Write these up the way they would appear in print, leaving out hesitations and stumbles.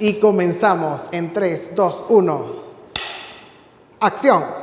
Y comenzamos en 3, 2, 1. ¡Acción!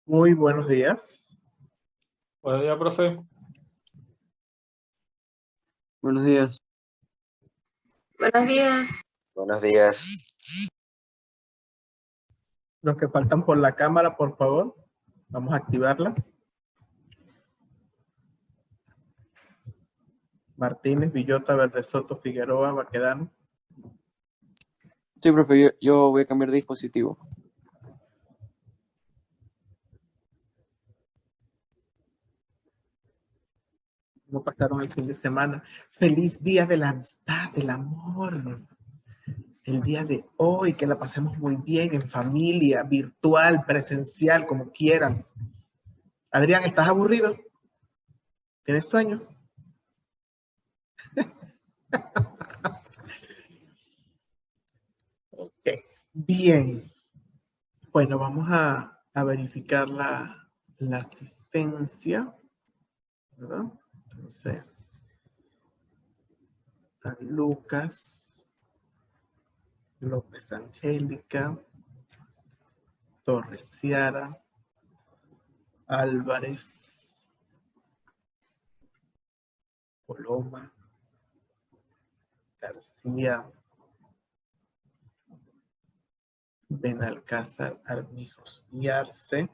Muy buenos días. Buenos días, profe. Buenos días. Buenos días. Buenos días. Los que faltan por la cámara, por favor. Vamos a activarla. Martínez, Villota, Verde Soto, Figueroa, Baquedano. Sí, profe, yo voy a cambiar de dispositivo. ¿Cómo pasaron el fin de semana? Feliz día de la amistad, del amor. El día de hoy, que la pasemos muy bien en familia, virtual, presencial, como quieran. Adrián, ¿estás aburrido? ¿Tienes sueño? Ok, bien. Bueno, vamos a verificar la asistencia, ¿verdad? Entonces, San Lucas, López Angélica, Torres Ciara, Álvarez, Coloma, García, Benalcázar, Armijos y Arce.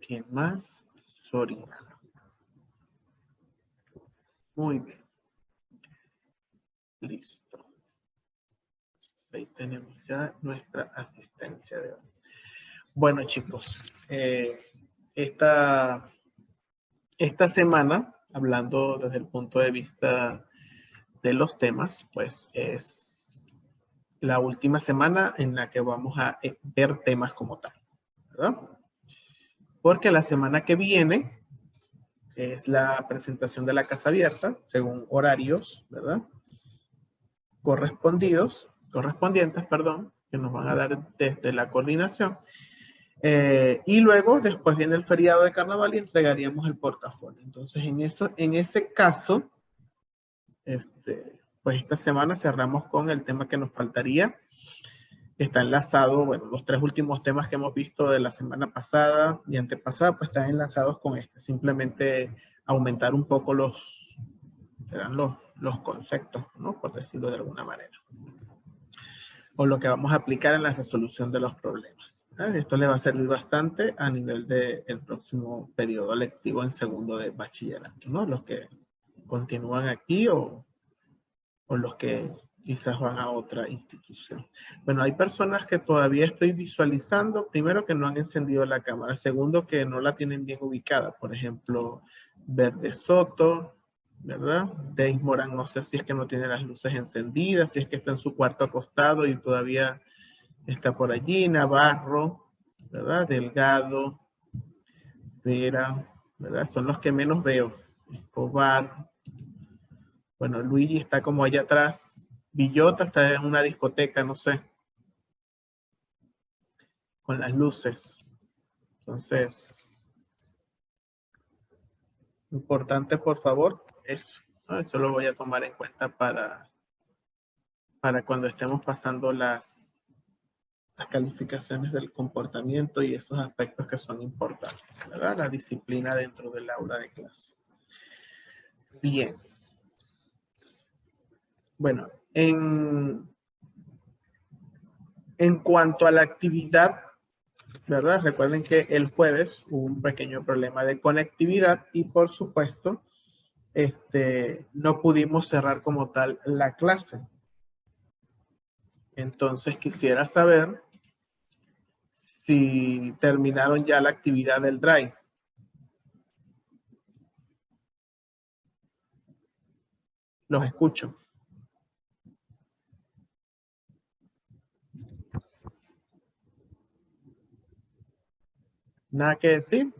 ¿Quién más? Sorina. Muy bien. Listo. Entonces, ahí tenemos ya nuestra asistencia de hoy. Bueno, chicos, esta semana, hablando desde el punto de vista de los temas, pues es la última semana en la que vamos a ver temas como tal, ¿verdad? Porque la semana que viene es la presentación de la casa abierta, según horarios, ¿verdad? Correspondientes, que nos van a dar desde la coordinación. Y luego, después viene el feriado de carnaval y entregaríamos el portafolio. Entonces, en ese caso, pues esta semana cerramos con el tema que nos faltaría. Está enlazado, bueno, los tres últimos temas que hemos visto de la semana pasada y antepasada, pues están enlazados con este. Simplemente aumentar un poco los conceptos, ¿no? Por decirlo de alguna manera. O lo que vamos a aplicar en la resolución de los problemas. Esto le va a servir bastante a nivel del próximo periodo lectivo en segundo de bachillerato, ¿no? Los que continúan aquí o los que quizás van a otra institución. Bueno, hay personas que todavía estoy visualizando. Primero, que no han encendido la cámara. Segundo, que no la tienen bien ubicada. Por ejemplo, Verde Soto, ¿verdad? Deis Morán, no sé si es que no tiene las luces encendidas, si es que está en su cuarto acostado y todavía está por allí. Navarro, ¿verdad? Delgado, Vera, ¿verdad? Son los que menos veo. Escobar. Bueno, Luigi está como allá atrás. Villota está en una discoteca, no sé. Con las luces. Entonces, importante, por favor, eso. ¿No? Eso lo voy a tomar en cuenta para cuando estemos pasando las calificaciones del comportamiento y esos aspectos que son importantes, ¿verdad? La disciplina dentro del aula de clase. Bien. Bueno, en cuanto a la actividad, ¿verdad? Recuerden que el jueves hubo un pequeño problema de conectividad y por supuesto no pudimos cerrar como tal la clase. Entonces quisiera saber si terminaron ya la actividad del Drive. Los escucho. ¿Nada que decir?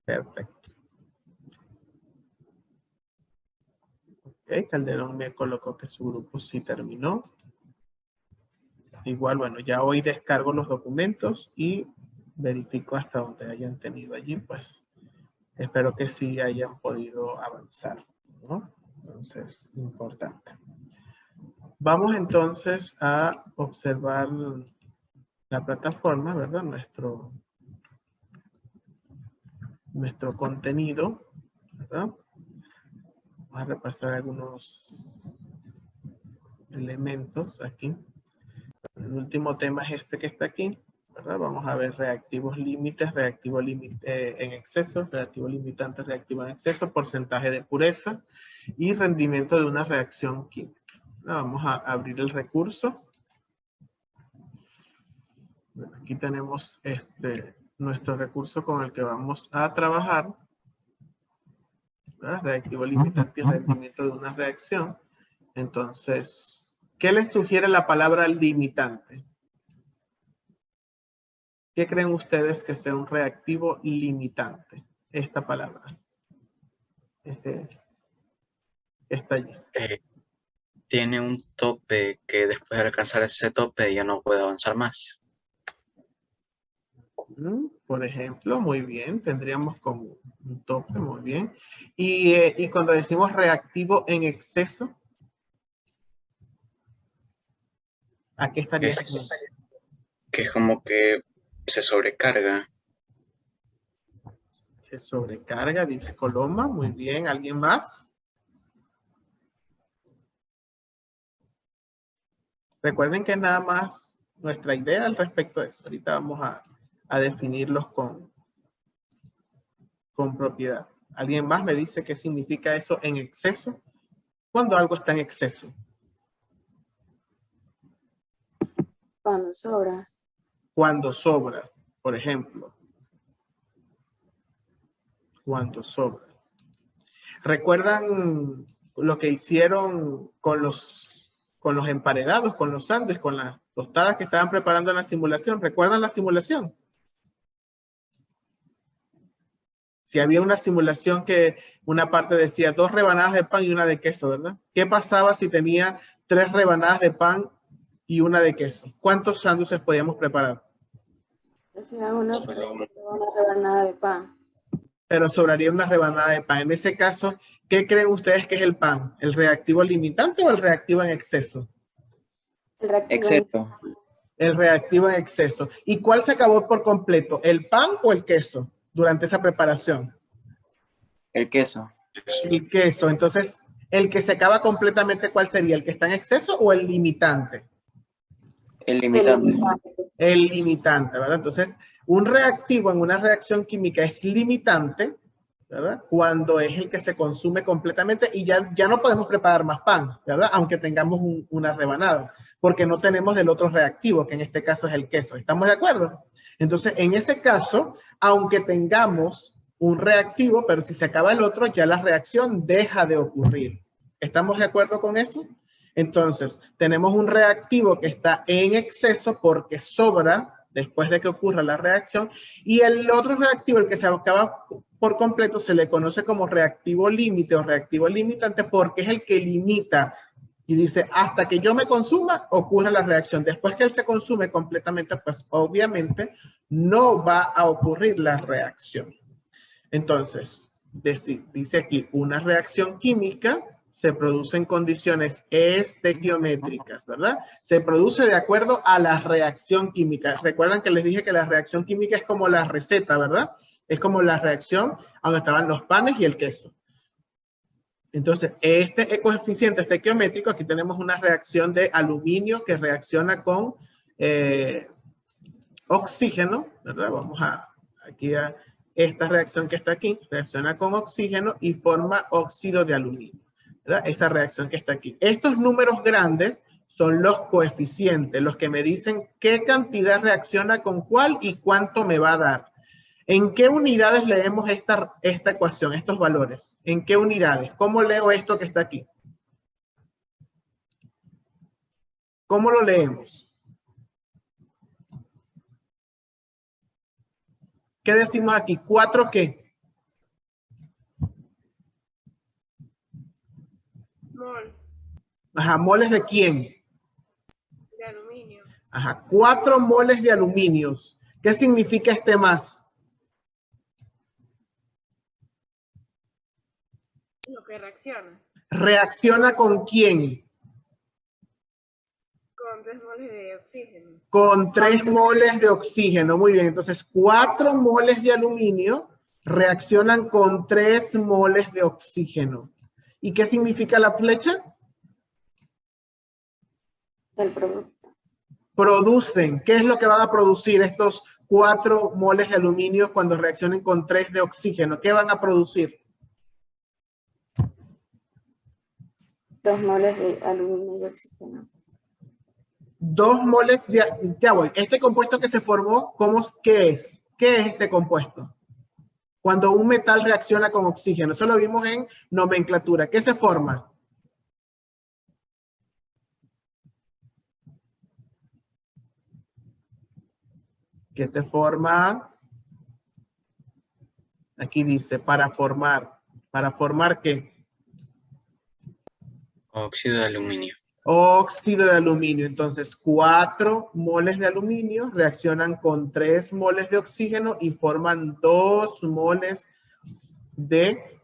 Perfecto. Ok, Calderón me colocó que su grupo sí terminó. Igual, bueno, ya hoy descargo los documentos y verifico hasta donde hayan tenido allí, pues espero que sí hayan podido avanzar, ¿no? Entonces, importante. Vamos entonces a observar la plataforma, ¿verdad? Nuestro contenido, ¿verdad? Vamos a repasar algunos elementos aquí. El último tema es este que está aquí, ¿verdad? Vamos a ver reactivos límites, reactivo límite en exceso, reactivo limitante, reactivo en exceso, porcentaje de pureza y rendimiento de una reacción química. Vamos a abrir el recurso. Bueno, aquí tenemos nuestro recurso con el que vamos a trabajar, ¿verdad? Reactivo limitante y rendimiento de una reacción. Entonces, ¿qué les sugiere la palabra limitante? ¿Qué creen ustedes que sea un reactivo limitante? Esta palabra. Está allí. Tiene un tope que después de alcanzar ese tope ya no puede avanzar más. Por ejemplo, muy bien, tendríamos como un tope, muy bien. Y cuando decimos reactivo en exceso, ¿a qué estaría? Que es como que se sobrecarga. Se sobrecarga, dice Coloma, muy bien. ¿Alguien más? Recuerden que nada más nuestra idea al respecto de eso. Ahorita vamos a definirlos con propiedad. ¿Alguien más me dice qué significa eso en exceso? Cuando algo está en exceso. Cuando sobra. Cuando sobra, por ejemplo. Cuando sobra. ¿Recuerdan lo que hicieron con los emparedados, con los sándwiches, con las tostadas que estaban preparando en la simulación? ¿Recuerdan la simulación? Si había una simulación que una parte decía 2 rebanadas de pan y una de queso, ¿verdad? ¿Qué pasaba si tenía 3 rebanadas de pan y una de queso? ¿Cuántos sándwiches podíamos preparar? Decía una rebanada de pan. Pero sobraría una rebanada de pan. En ese caso, ¿qué creen ustedes que es el pan? ¿El reactivo limitante o el reactivo en exceso? El reactivo. Exceso. El reactivo en exceso. ¿Y cuál se acabó por completo? ¿El pan o el queso durante esa preparación? El queso. El queso. Entonces, ¿el que se acaba completamente cuál sería? ¿El que está en exceso o el limitante? El limitante. El limitante, ¿verdad? Entonces, un reactivo en una reacción química es limitante, ¿verdad? Cuando es el que se consume completamente y ya no podemos preparar más pan, ¿verdad? Aunque tengamos una rebanada, porque no tenemos el otro reactivo, que en este caso es el queso. ¿Estamos de acuerdo? Entonces, en ese caso, aunque tengamos un reactivo, pero si se acaba el otro, ya la reacción deja de ocurrir. ¿Estamos de acuerdo con eso? Entonces, tenemos un reactivo que está en exceso porque sobra después de que ocurra la reacción, y el otro reactivo, el que se acaba por completo, se le conoce como reactivo límite o reactivo limitante porque es el que limita y dice, hasta que yo me consuma, ocurre la reacción. Después que él se consume completamente, pues obviamente no va a ocurrir la reacción. Entonces, dice aquí, una reacción química se produce en condiciones estequiométricas, ¿verdad? Se produce de acuerdo a la reacción química. Recuerdan que les dije que la reacción química es como la receta, ¿verdad? Es como la reacción donde estaban los panes y el queso. Entonces, este coeficiente estequiométrico, aquí tenemos una reacción de aluminio que reacciona con oxígeno, ¿verdad? Vamos aquí a esta reacción que está aquí, reacciona con oxígeno y forma óxido de aluminio, ¿verdad? Esa reacción que está aquí. Estos números grandes son los coeficientes, los que me dicen qué cantidad reacciona con cuál y cuánto me va a dar. ¿En qué unidades leemos esta ecuación, estos valores? ¿En qué unidades? ¿Cómo leo esto que está aquí? ¿Cómo lo leemos? ¿Qué decimos aquí? ¿4 qué? Mol. Ajá, ¿moles de quién? De aluminio. Ajá, 4 moles de aluminios. ¿Qué significa este más? Lo que reacciona. ¿Reacciona con quién? Con 3 moles de oxígeno. Con 3 moles de oxígeno. Muy bien, entonces 4 moles de aluminio reaccionan con 3 moles de oxígeno. ¿Y qué significa la flecha? El producto. Producen. ¿Qué es lo que van a producir estos 4 moles de aluminio cuando reaccionen con 3 de oxígeno? ¿Qué van a producir? 2 moles de aluminio y oxígeno. 2 moles de... Ya voy. Este compuesto que se formó, ¿qué es? ¿Qué es este compuesto? Cuando un metal reacciona con oxígeno. Eso lo vimos en nomenclatura. ¿Qué se forma? ¿Qué se forma? Aquí dice, para formar. ¿Para formar qué? Óxido de aluminio. Óxido de aluminio. Entonces, 4 moles de aluminio reaccionan con 3 moles de oxígeno y forman 2 moles de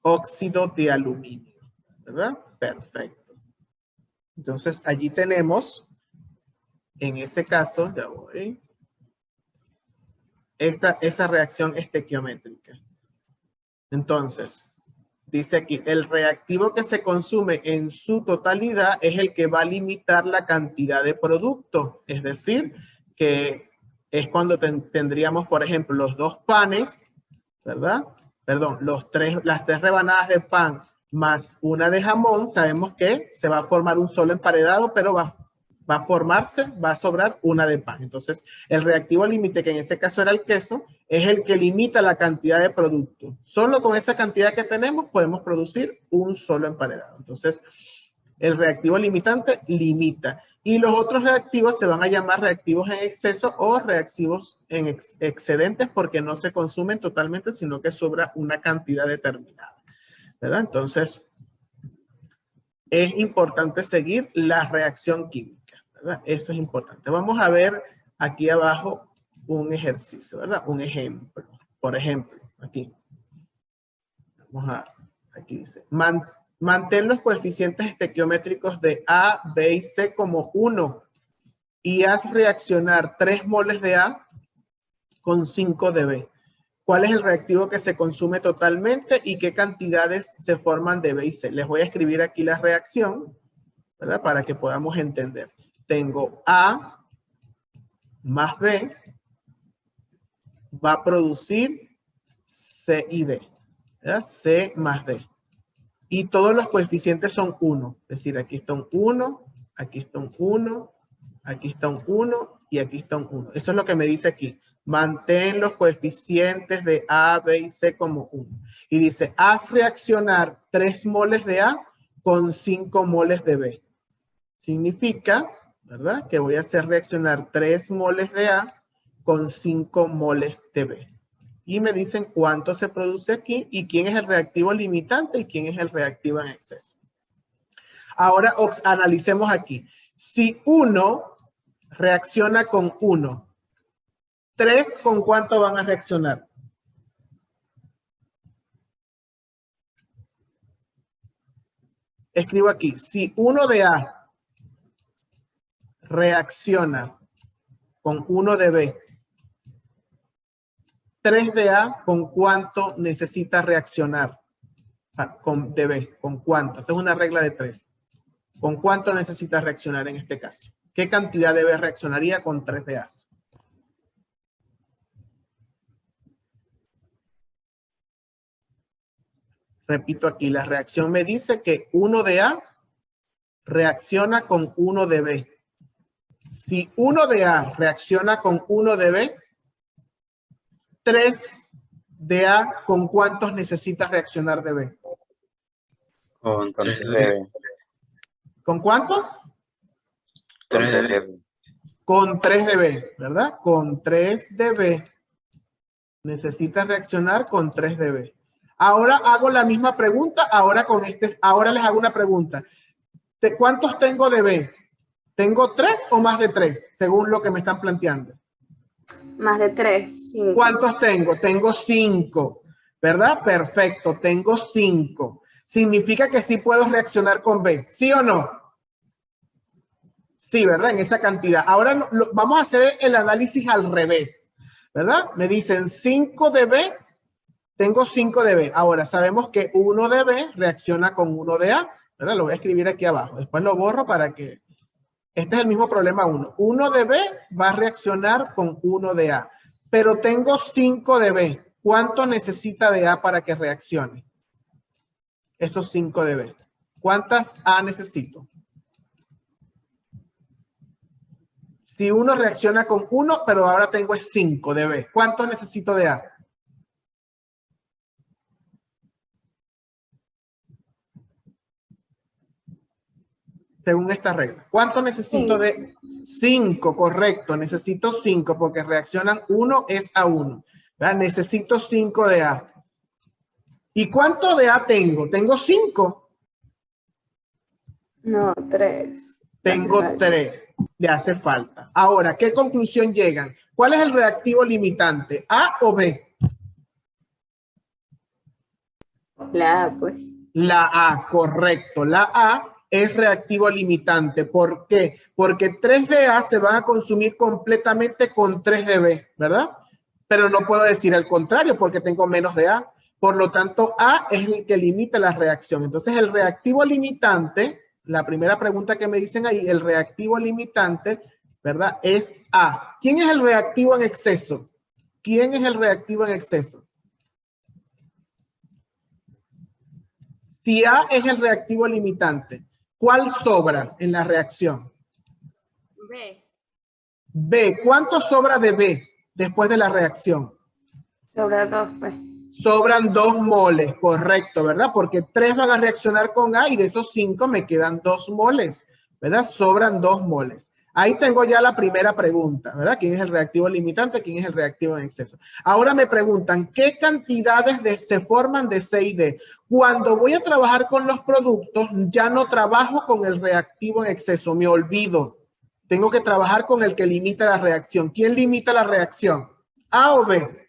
óxido de aluminio. ¿Verdad? Perfecto. Entonces, allí tenemos, en ese caso, ya voy, esa reacción estequiométrica. Entonces, dice aquí, el reactivo que se consume en su totalidad es el que va a limitar la cantidad de producto. Es decir, que es cuando tendríamos, por ejemplo, los 2 panes, ¿verdad? Perdón, las 3 rebanadas de pan más una de jamón, sabemos que se va a formar un solo emparedado, pero va a sobrar una de pan. Entonces, el reactivo límite, que en ese caso era el queso, es el que limita la cantidad de producto. Solo con esa cantidad que tenemos podemos producir un solo emparedado. Entonces, el reactivo limitante limita. Y los otros reactivos se van a llamar reactivos en exceso o reactivos en excedentes porque no se consumen totalmente, sino que sobra una cantidad determinada. ¿Verdad? Entonces, es importante seguir la reacción química. ¿Verdad? Eso es importante. Vamos a ver aquí abajo un ejercicio, ¿verdad? Un ejemplo. Por ejemplo, aquí. Aquí dice, mantén los coeficientes estequiométricos de A, B y C como 1 y haz reaccionar 3 moles de A con 5 de B. ¿Cuál es el reactivo que se consume totalmente y qué cantidades se forman de B y C? Les voy a escribir aquí la reacción, ¿verdad? Para que podamos entender. Tengo A más B va a producir C y D, ¿verdad? C más D. Y todos los coeficientes son 1. Es decir, aquí está un 1, aquí está un 1, aquí está un 1 y aquí está un 1. Eso es lo que me dice aquí. Mantén los coeficientes de A, B y C como 1. Y dice, haz reaccionar 3 moles de A con 5 moles de B. Significa, ¿verdad? Que voy a hacer reaccionar 3 moles de A con 5 moles de B. Y me dicen cuánto se produce aquí y quién es el reactivo limitante y quién es el reactivo en exceso. Ahora analicemos aquí. Si 1 reacciona con 1, 3 ¿con cuánto van a reaccionar? Escribo aquí. Si 1 de A reacciona con 1 de B, 3 de A, ¿con cuánto necesita reaccionar? De B, ¿con cuánto? Esta es una regla de 3. ¿Con cuánto necesita reaccionar en este caso? ¿Qué cantidad de B reaccionaría con 3 de A? Repito aquí, la reacción me dice que 1 de A reacciona con 1 de B. Si 1 de A reacciona con 1 de B, 3 de A, ¿con cuántos necesita reaccionar de B? Con 3 de B. ¿Con cuánto? 3 de B. Con 3 de B, ¿verdad? Con 3 de B. Necesita reaccionar con 3 de B. Ahora hago la misma pregunta, ahora les hago una pregunta. ¿Cuántos tengo de B? ¿Tengo 3 o más de 3? Según lo que me están planteando. Más de 3, 5. ¿Cuántos tengo? Tengo 5, ¿verdad? Perfecto, tengo 5. significa que sí puedo reaccionar con B, ¿sí o no? Sí, ¿verdad? En esa cantidad. Ahora vamos a hacer el análisis al revés, ¿verdad? Me dicen 5 de B, tengo 5 de B. Ahora sabemos que 1 de B reacciona con 1 de A, ¿verdad? Lo voy a escribir aquí abajo. Después lo borro para que... Este es el mismo problema 1. 1 de B va a reaccionar con 1 de A. Pero tengo 5 de B. ¿Cuánto necesita de A para que reaccione? Esos 5 de B. ¿Cuántas A necesito? Si 1 reacciona con 1, pero ahora tengo 5 de B. ¿Cuánto necesito de A? Según esta regla. ¿Cuánto necesito de 5? Correcto, necesito 5 porque reaccionan 1 es a 1. ¿Verdad? Necesito 5 de A. ¿Y cuánto de A tengo? ¿Tengo 5? No, 3. Tengo 3. Le hace falta. Ahora, ¿qué conclusión llegan? ¿Cuál es el reactivo limitante? ¿A o B? La A, pues. La A, correcto. La A es reactivo limitante. ¿Por qué? Porque 3 de A se van a consumir completamente con 3 de B, ¿verdad? Pero no puedo decir al contrario porque tengo menos de A. Por lo tanto, A es el que limita la reacción. Entonces, el reactivo limitante, la primera pregunta que me dicen ahí, el reactivo limitante, ¿verdad? Es A. ¿Quién es el reactivo en exceso? ¿Quién es el reactivo en exceso? Si A es el reactivo limitante, ¿cuál sobra en la reacción? B. B. ¿Cuánto sobra de B después de la reacción? Sobra 2, pues. Sobran 2 moles, correcto, ¿verdad? Porque 3 van a reaccionar con A y de esos 5 me quedan 2 moles, ¿verdad? Sobran 2 moles. Ahí tengo ya la primera pregunta, ¿verdad? ¿Quién es el reactivo limitante? ¿Quién es el reactivo en exceso? Ahora me preguntan, ¿qué cantidades se forman de C y D? Cuando voy a trabajar con los productos, ya no trabajo con el reactivo en exceso, me olvido. Tengo que trabajar con el que limita la reacción. ¿Quién limita la reacción? ¿A o B?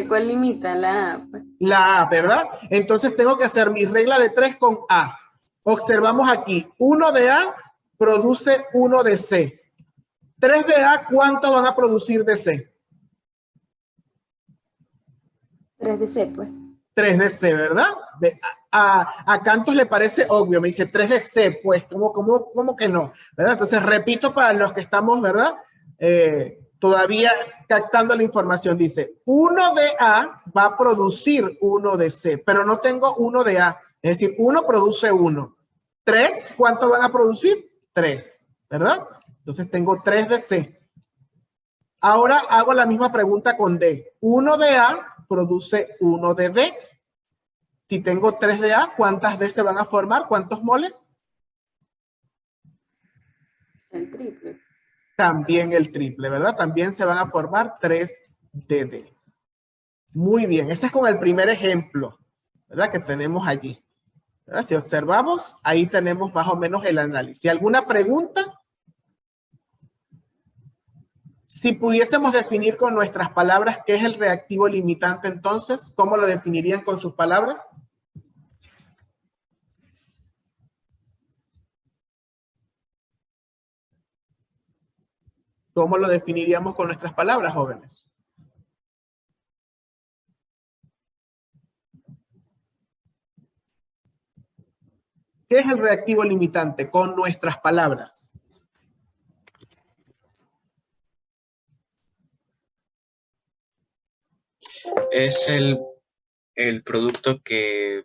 ¿Cuál limita? La A, pues. La A, ¿verdad? Entonces tengo que hacer mi regla de 3 con A. Observamos aquí, 1 de A produce 1 de C. 3 de A, ¿cuánto van a producir de C? 3 de C, pues. 3 de C, ¿verdad? A Cantos le parece obvio, me dice 3 de C, pues, ¿cómo que no? ¿Verdad? Entonces repito para los que estamos, ¿verdad? Todavía captando la información, dice 1 de A va a producir 1 de C, pero no tengo 1 de A, es decir, 1 produce 1. 3, ¿cuánto van a producir? 3, ¿verdad? Entonces tengo 3 de C. Ahora hago la misma pregunta con D. 1 de A produce 1 de D. Si tengo 3 de A, ¿cuántas D se van a formar? ¿Cuántos moles? El triple. También el triple, ¿verdad? También se van a formar 3 de D. Muy bien, ese es con el primer ejemplo, ¿verdad? Que tenemos allí. ¿Verdad? Si observamos, ahí tenemos más o menos el análisis. ¿Alguna pregunta? Si pudiésemos definir con nuestras palabras qué es el reactivo limitante, entonces, ¿cómo lo definirían con sus palabras? ¿Cómo lo definiríamos con nuestras palabras, jóvenes? ¿Qué es el reactivo limitante con nuestras palabras? Es el producto que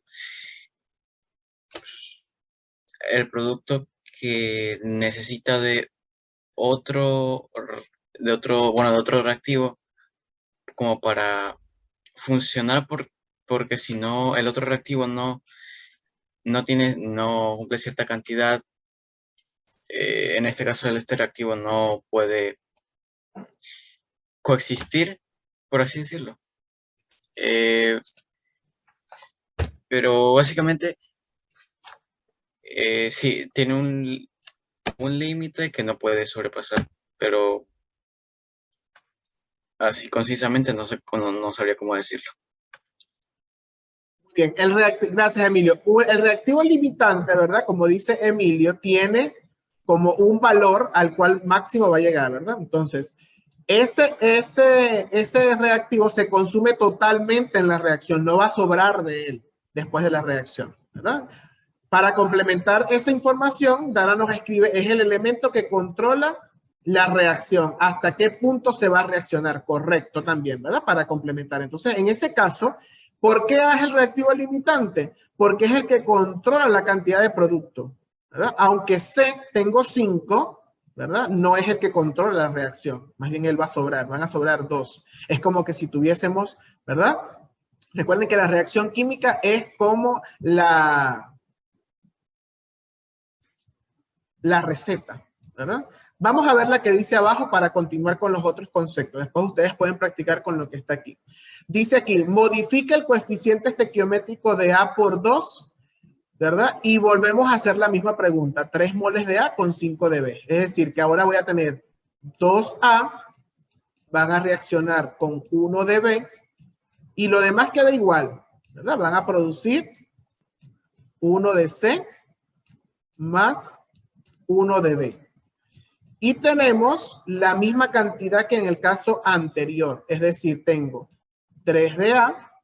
necesita de otro reactivo como para funcionar, porque si no, el otro reactivo no cumple cierta cantidad. En este caso, este reactivo no puede coexistir, por así decirlo. Pero básicamente, sí, tiene un límite que no puede sobrepasar, pero así concisamente no sabría cómo decirlo. Bien, gracias Emilio. El reactivo limitante, ¿verdad? Como dice Emilio, tiene como un valor al cual máximo va a llegar, ¿verdad? Entonces, ese reactivo se consume totalmente en la reacción, no va a sobrar de él después de la reacción, ¿verdad? Para complementar esa información, Dana nos escribe, es el elemento que controla la reacción, hasta qué punto se va a reaccionar, correcto también, ¿verdad? Para complementar. Entonces, en ese caso, ¿por qué es el reactivo limitante? Porque es el que controla la cantidad de producto, ¿verdad? Aunque C tengo 5, ¿verdad? No es el que controla la reacción, más bien él va a sobrar, van a sobrar 2. Es como que si tuviésemos, ¿verdad? Recuerden que la reacción química es como la receta, ¿verdad? Vamos a ver la que dice abajo para continuar con los otros conceptos. Después ustedes pueden practicar con lo que está aquí. Dice aquí, modifica el coeficiente estequiométrico de A por 2, ¿verdad? Y volvemos a hacer la misma pregunta. 3 moles de A con 5 de B. Es decir, que ahora voy a tener 2A, van a reaccionar con 1 de B, y lo demás queda igual, ¿verdad? Van a producir 1 de C más 1 de B. Y tenemos la misma cantidad que en el caso anterior. Es decir, tengo 3 de A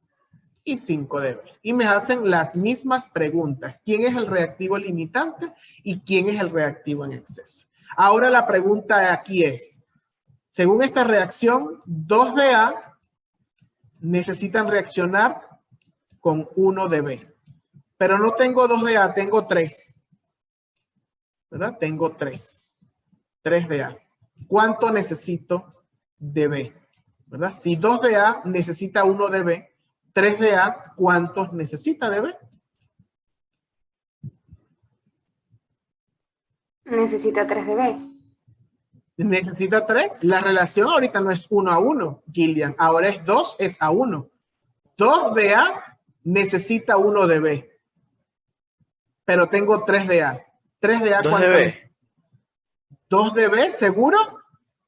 y 5 de B. Y me hacen las mismas preguntas. ¿Quién es el reactivo limitante y quién es el reactivo en exceso? Ahora la pregunta aquí es, según esta reacción, 2 de A necesitan reaccionar con 1 de B. Pero no tengo 2 de A, tengo 3. ¿Verdad? Tengo 3. 3 de A. ¿Cuánto necesito de B? ¿Verdad? Si 2 de A necesita 1 de B, 3 de A, ¿cuántos necesita de B? Necesita 3 de B. Necesita 3. La relación ahorita no es 1 a 1, Gillian. Ahora es 2 es a 1. 2 de A necesita 1 de B. Pero tengo 3 de A. 3 de A, ¿cuánto es? 2 de B, ¿seguro?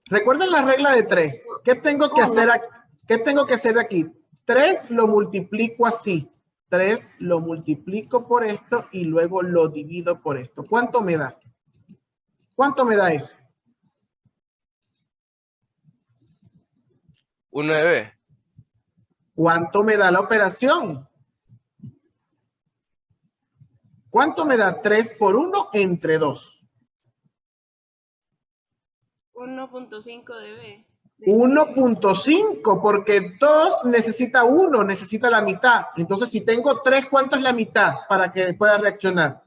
Recuerden la regla de 3. ¿Qué tengo que hacer aquí? ¿Qué tengo que hacer aquí? 3 lo multiplico así. 3 lo multiplico por esto y luego lo divido por esto. ¿Cuánto me da? ¿Cuánto me da eso? 1 de B. ¿Cuánto me da la operación? ¿Cuánto me da 3 por 1 entre 2? 1.5 de B. 1.5, porque 2 necesita 1, necesita la mitad. Entonces, si tengo 3, ¿cuánto es la mitad para que pueda reaccionar?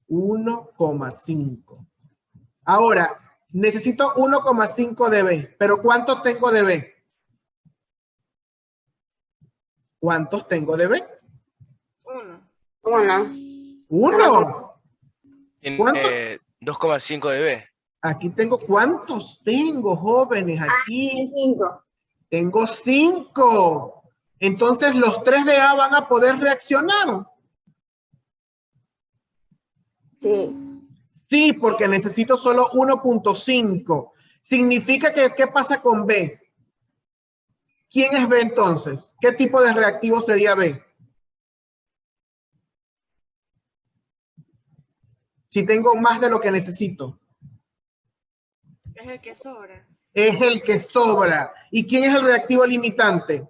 1,5. Ahora, necesito 1,5 de B, pero ¿cuánto tengo de B? ¿Cuántos tengo de B? 1. 1. 1. ¿Cuánto? Tiene 2,5 de B. Aquí tengo, ¿cuántos tengo, jóvenes? Aquí 5. tengo 5. Entonces, los 3 de A van a poder reaccionar. Sí. Sí, porque necesito solo 1.5. Significa que, ¿qué pasa con B? ¿Quién es B entonces? ¿Qué tipo de reactivo sería B? Si tengo más de lo que necesito. Es el que sobra. Es el que sobra. ¿Y quién es el reactivo limitante?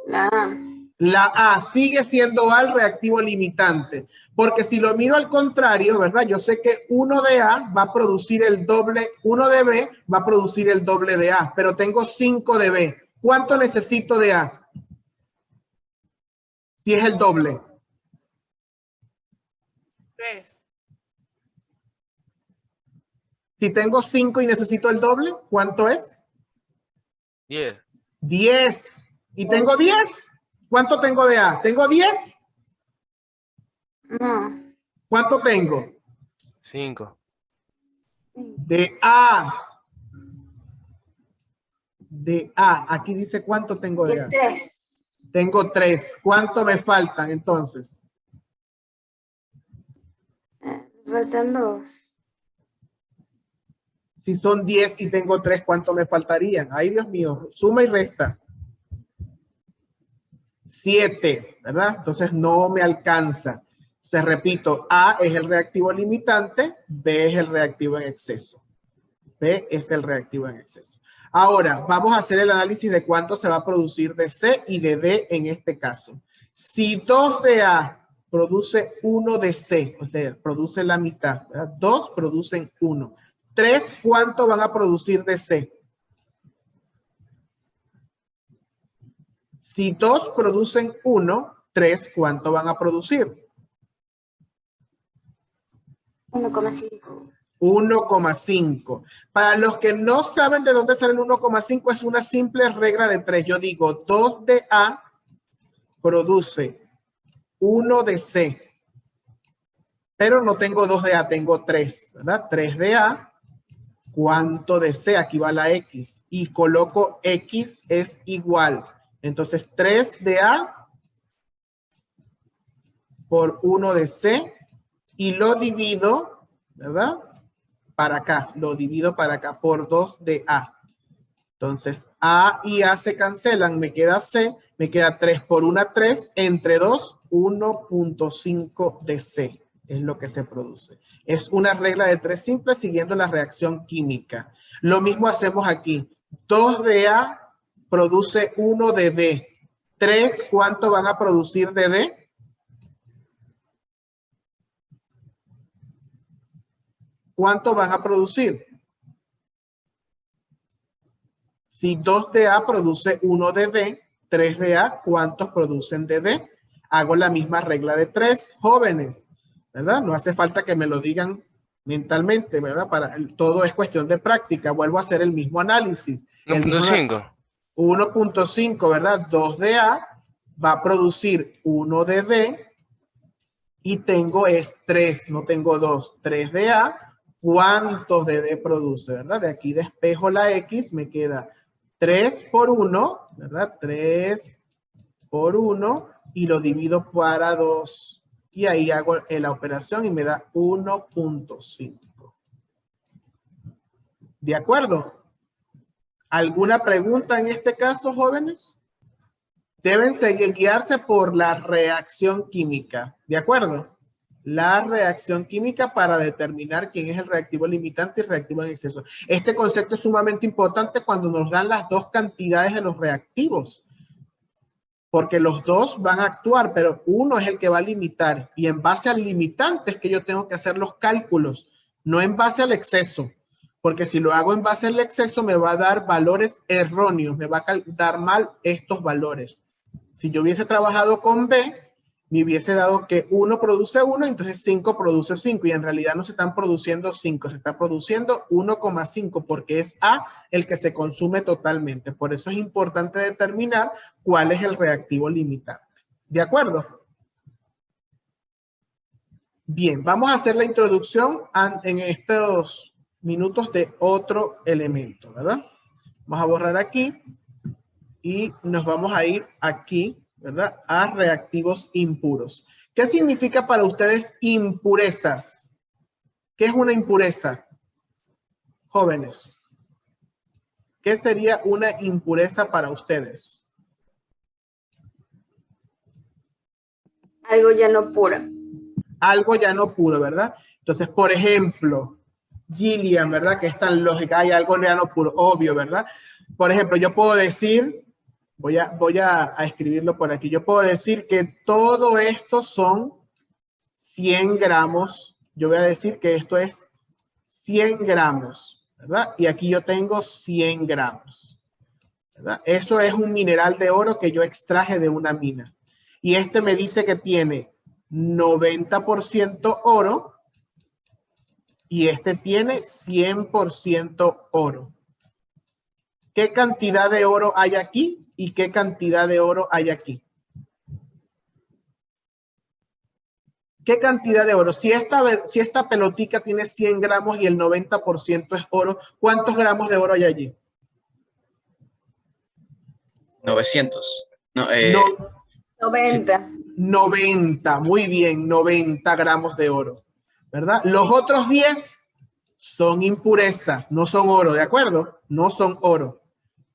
La A. La A sigue siendo A el reactivo limitante. Porque si lo miro al contrario, ¿verdad? Yo sé que 1 de A va a producir el doble, 1 de B va a producir el doble de A, pero tengo 5 de B. ¿Cuánto necesito de A? Si es el doble. 3. Si tengo 5 y necesito el doble, ¿cuánto es? 10. 10. ¿Y tengo 10? ¿Cuánto tengo de A? ¿Tengo 10? No. ¿Cuánto tengo? 5. De A. De A. Aquí dice cuánto tengo de A. 3. Tengo 3. ¿Cuánto me faltan entonces? Faltan 2. Si son 10 y tengo 3, ¿cuánto me faltarían? Ay, Dios mío, suma y resta. 7, ¿verdad? Entonces no me alcanza. Se repito, A es el reactivo limitante, B es el reactivo en exceso. B es el reactivo en exceso. Ahora, vamos a hacer el análisis de cuánto se va a producir de C y de D en este caso. Si 2 de A produce 1 de C, o sea, produce la mitad, ¿verdad? 2 producen 1. 3, ¿cuánto van a producir de C? Si 2 producen 1, 3, ¿cuánto van a producir? 1,5. 1,5. Para los que no saben de dónde sale el 1,5, es una simple regla de 3. Yo digo 2 de A produce 1 de C. Pero no tengo 2 de A, tengo 3, ¿verdad? 3 de A. ¿Cuánto de C? Aquí va la X. Y coloco X es igual. Entonces 3 de A por 1 de C. Y lo divido, ¿verdad? Para acá, lo divido para acá por 2 de A. Entonces, A y A se cancelan, me queda C, me queda 3 por 1, 3, entre 2, 1.5 de C es lo que se produce. Es una regla de 3 simple siguiendo la reacción química. Lo mismo hacemos aquí. 2 de A produce 1 de D. 3, ¿cuánto van a producir de D? ¿Cuánto van a producir? Si 2 de A produce 1 de D, 3 de A, ¿cuántos producen de D? Hago la misma regla de 3, jóvenes, ¿verdad? No hace falta que me lo digan mentalmente, ¿verdad? Todo es cuestión de práctica. Vuelvo a hacer el mismo análisis. 1.5. 1.5, ¿verdad? 2 de A va a producir 1 de D y tengo es 3, no tengo 2. 3 de A. ¿Cuántos de D produce, verdad? De aquí despejo la X, me queda 3 por 1, ¿verdad? 3 por 1 y lo divido para 2. Y ahí hago la operación y me da 1.5. ¿De acuerdo? ¿Alguna pregunta en este caso, jóvenes? Deben guiarse por la reacción química. ¿De acuerdo? La reacción química para determinar quién es el reactivo limitante y reactivo en exceso. Este concepto es sumamente importante cuando nos dan las dos cantidades de los reactivos. Porque los dos van a actuar, pero uno es el que va a limitar. Y en base al limitante es que yo tengo que hacer los cálculos, no en base al exceso. Porque si lo hago en base al exceso me va a dar valores erróneos, me va a dar mal estos valores. Si yo hubiese trabajado con B, me hubiese dado que 1 produce 1, entonces 5 produce 5. Y en realidad no se están produciendo 5, se está produciendo 1,5 porque es A el que se consume totalmente. Por eso es importante determinar cuál es el reactivo limitante. ¿De acuerdo? Bien, vamos a hacer la introducción en estos minutos de otro elemento, ¿verdad? Vamos a borrar aquí y nos vamos a ir aquí, ¿verdad? A reactivos impuros. ¿Qué significa para ustedes impurezas? ¿Qué es una impureza? Jóvenes. ¿Qué sería una impureza para ustedes? Algo ya no puro. Algo ya no puro, ¿verdad? Entonces, por ejemplo, Gillian, ¿verdad? Que es tan lógica, hay algo ya no puro, obvio, ¿verdad? Por ejemplo, yo puedo decir... Voy a escribirlo por aquí. Yo puedo decir que todo esto son 100 gramos. Yo voy a decir que esto es 100 gramos, ¿verdad? Y aquí yo tengo 100 gramos, ¿verdad? Eso es un mineral de oro que yo extraje de una mina. Y este me dice que tiene 90% oro y este tiene 100% oro. ¿Qué cantidad de oro hay aquí? ¿Y qué cantidad de oro hay aquí? ¿Qué cantidad de oro? Si esta pelotica tiene 100 gramos y el 90% es oro, ¿cuántos gramos de oro hay allí? 900. No, 90. 90, muy bien, 90 gramos de oro, ¿verdad? Los otros 10 son impurezas, no son oro, ¿de acuerdo? No son oro.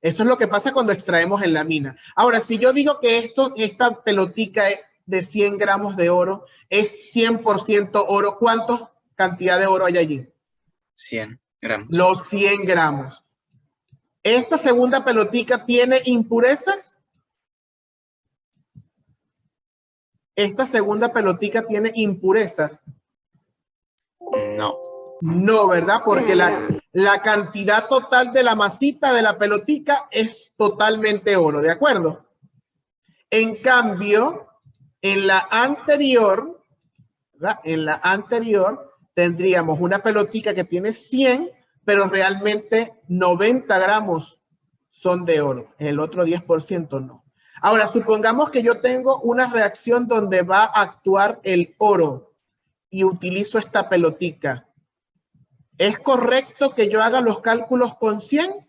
Eso es lo que pasa cuando extraemos en la mina. Ahora, si yo digo que esta pelotica de 100 gramos de oro es 100% oro, ¿cuánta cantidad de oro hay allí? 100 gramos. Los 100 gramos. ¿Esta segunda pelotica tiene impurezas? ¿Esta segunda pelotica tiene impurezas? No. No, ¿verdad? Porque la cantidad total de la masita de la pelotica es totalmente oro, ¿de acuerdo? En cambio, en la anterior, ¿verdad? En la anterior tendríamos una pelotica que tiene 100, pero realmente 90 gramos son de oro. El otro 10% no. Ahora, supongamos que yo tengo una reacción donde va a actuar el oro y utilizo esta pelotica. ¿Es correcto que yo haga los cálculos con 100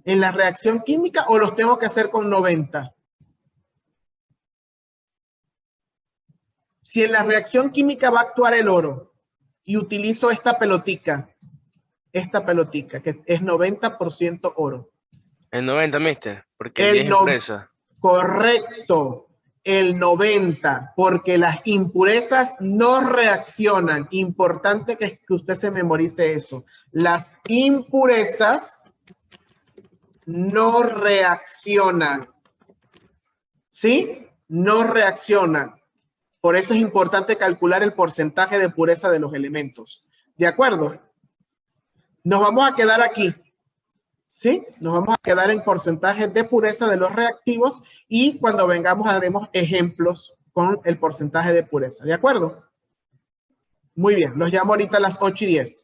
en la reacción química o los tengo que hacer con 90? Si en la reacción química va a actuar el oro y utilizo esta pelotica que es 90% oro. El 90, mister. Porque el 10 es impureza. Correcto. El 90, porque las impurezas no reaccionan. Importante que usted se memorice eso. Las impurezas no reaccionan. ¿Sí? No reaccionan. Por eso es importante calcular el porcentaje de pureza de los elementos. ¿De acuerdo? Nos vamos a quedar aquí. ¿Sí? Nos vamos a quedar en porcentaje de pureza de los reactivos y cuando vengamos haremos ejemplos con el porcentaje de pureza. ¿De acuerdo? Muy bien, los llamo ahorita a las 8:10.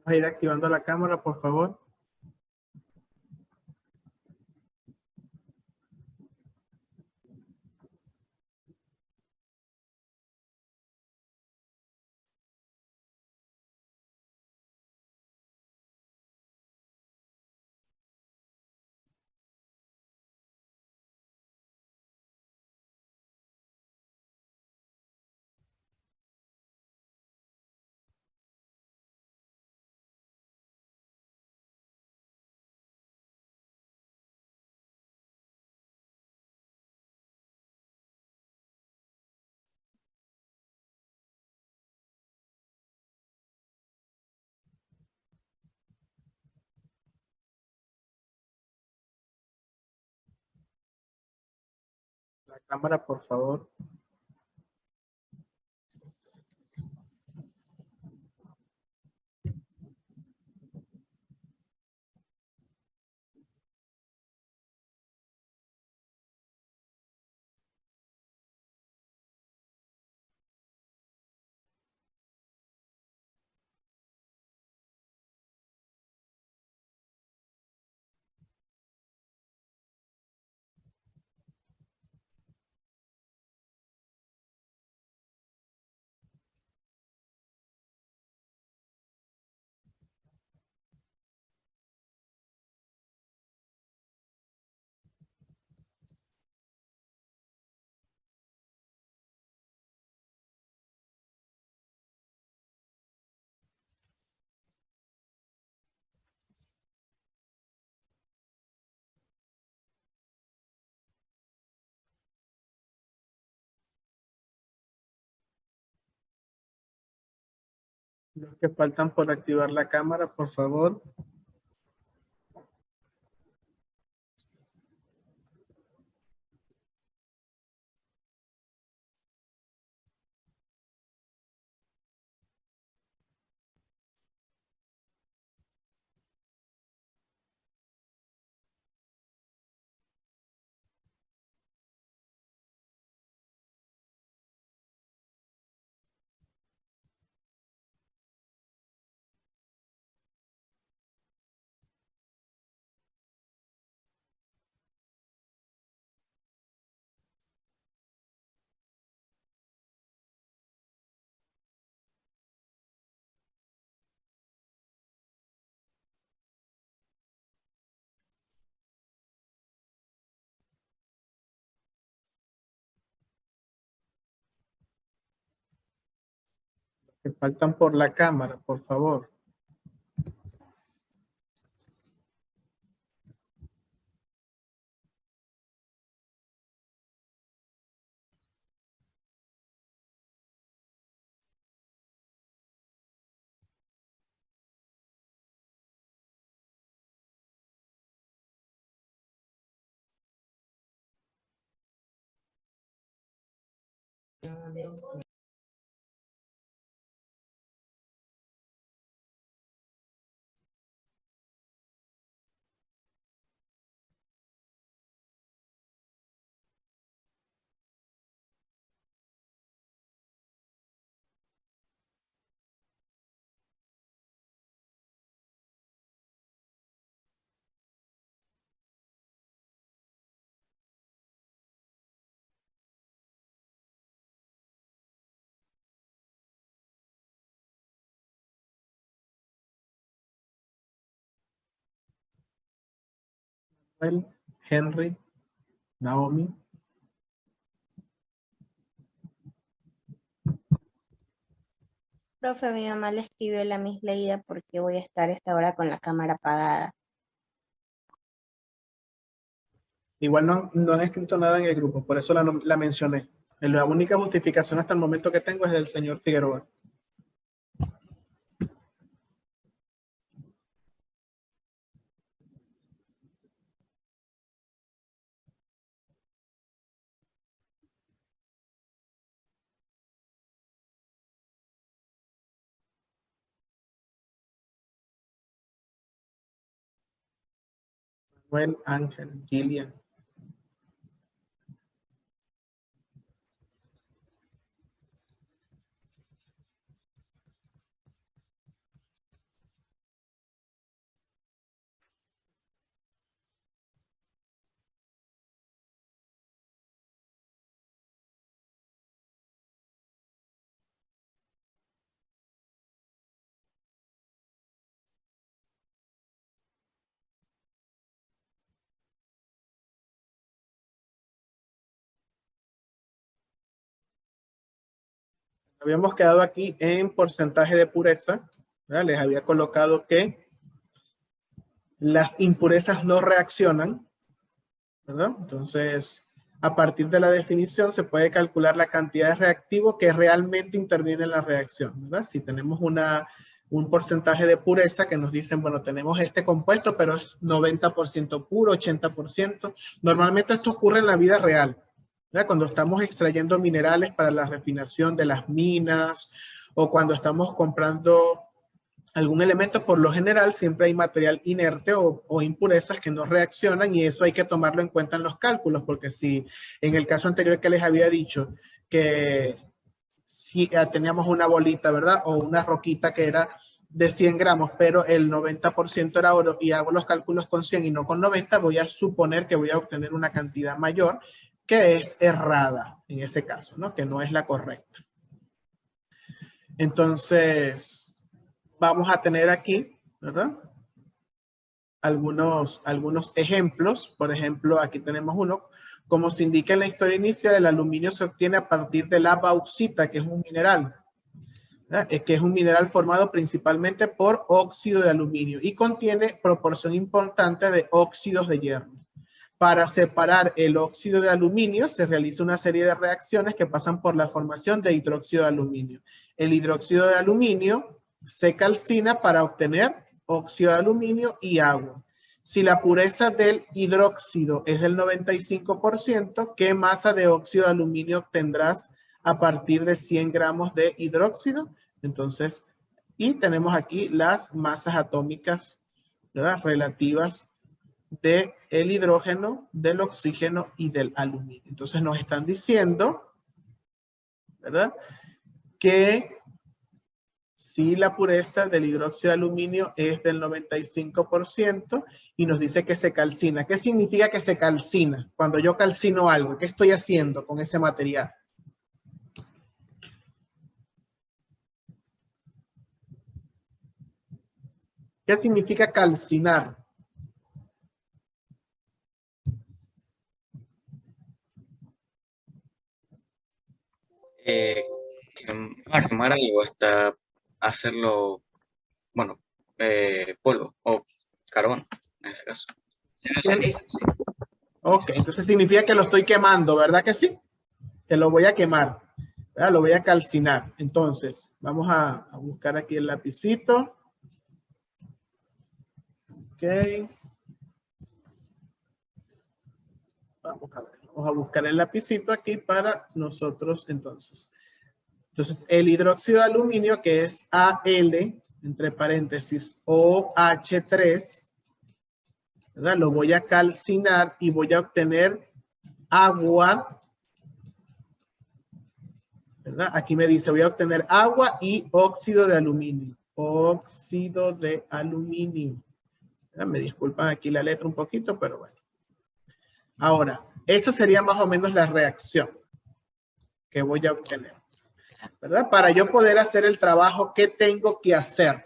Vamos a ir activando la cámara, por favor. La cámara, por favor. Los que faltan por activar la cámara, por favor. Que faltan por la cámara, por favor. Henry, Naomi. Profe, mi mamá le escribió la Miss Leida porque voy a estar esta hora con la cámara apagada. Igual no han escrito nada en el grupo, por eso la mencioné. La única justificación hasta el momento que tengo es del señor Figueroa. Manuel, Ángel, Gillian. Habíamos quedado aquí en porcentaje de pureza, ¿verdad? Les había colocado que las impurezas no reaccionan, ¿verdad? Entonces, a partir de la definición se puede calcular la cantidad de reactivo que realmente interviene en la reacción, ¿verdad? Si tenemos un porcentaje de pureza que nos dicen, bueno, tenemos este compuesto, pero es 90% puro, 80%. Normalmente esto ocurre en la vida real, ¿verdad? Cuando estamos extrayendo minerales para la refinación de las minas o cuando estamos comprando algún elemento, por lo general siempre hay material inerte o impurezas que no reaccionan y eso hay que tomarlo en cuenta en los cálculos, porque si en el caso anterior que les había dicho que si teníamos una bolita, ¿verdad? O una roquita que era de 100 gramos, pero el 90% era oro y hago los cálculos con 100 y no con 90, voy a suponer que voy a obtener una cantidad mayor que es errada en ese caso, ¿no? Que no es la correcta. Entonces, vamos a tener aquí, ¿verdad? Algunos ejemplos. Por ejemplo, aquí tenemos uno. Como se indica en la historia inicial, el aluminio se obtiene a partir de la bauxita, que es un mineral, ¿verdad? Que es un mineral formado principalmente por óxido de aluminio y contiene proporción importante de óxidos de hierro. Para separar el óxido de aluminio se realiza una serie de reacciones que pasan por la formación de hidróxido de aluminio. El hidróxido de aluminio se calcina para obtener óxido de aluminio y agua. Si la pureza del hidróxido es del 95%, ¿qué masa de óxido de aluminio obtendrás a partir de 100 gramos de hidróxido? Entonces, y tenemos aquí las masas atómicas, ¿verdad? Relativas del hidrógeno, del oxígeno y del aluminio. Entonces nos están diciendo, ¿verdad? Que si la pureza del hidróxido de aluminio es del 95% y nos dice que se calcina. ¿Qué significa que se calcina? Cuando yo calcino algo, ¿qué estoy haciendo con ese material? ¿Qué significa calcinar? Que Quemar algo hasta hacerlo, bueno, polvo o carbón, en este caso. Ceniza, sí. Ok, entonces significa que lo estoy quemando, ¿verdad que sí? Que lo voy a quemar, ¿verdad? Lo voy a calcinar. Entonces, vamos a buscar aquí el lapicito. Ok. Vamos a ver, vamos a buscar el lapicito aquí para nosotros entonces. Entonces, el hidróxido de aluminio, que es Al, entre paréntesis, OH3, ¿verdad? Lo voy a calcinar y voy a obtener agua, ¿verdad? Aquí me dice, voy a obtener agua y óxido de aluminio. Óxido de aluminio. ¿Verdad? Me disculpan aquí la letra un poquito, pero bueno. Ahora, eso sería más o menos la reacción que voy a obtener, ¿verdad? Para yo poder hacer el trabajo, ¿qué tengo que hacer?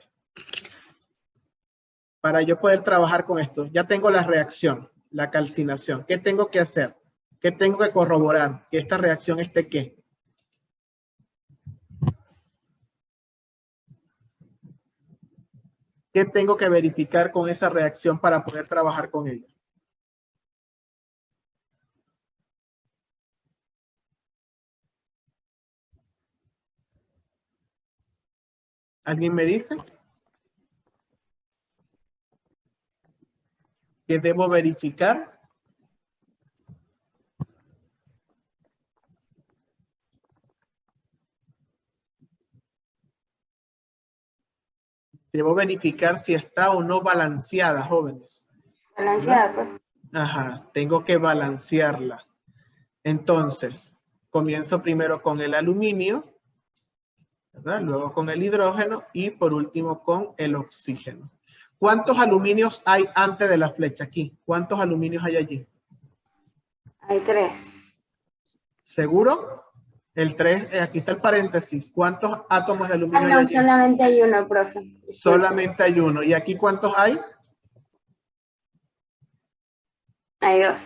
Para yo poder trabajar con esto, ya tengo la reacción, la calcinación. ¿Qué tengo que hacer? ¿Qué tengo que corroborar? Que esta reacción esté ¿qué? ¿Qué tengo que verificar con esa reacción para poder trabajar con ella? ¿Alguien me dice? ¿Qué debo verificar? Debo verificar si está o no balanceada, jóvenes. Balanceada, pues. Ajá, tengo que balancearla. Entonces, comienzo primero con el aluminio, ¿verdad? Luego con el hidrógeno y por último con el oxígeno. ¿Cuántos aluminios hay antes de la flecha aquí? ¿Cuántos aluminios hay allí? Hay 3. ¿Seguro? El 3, aquí está el paréntesis. ¿Cuántos átomos de Ah, aluminio hay no, allí? solamente hay uno, profe. Disculpe. Solamente hay uno. ¿Y aquí cuántos hay? Hay 2.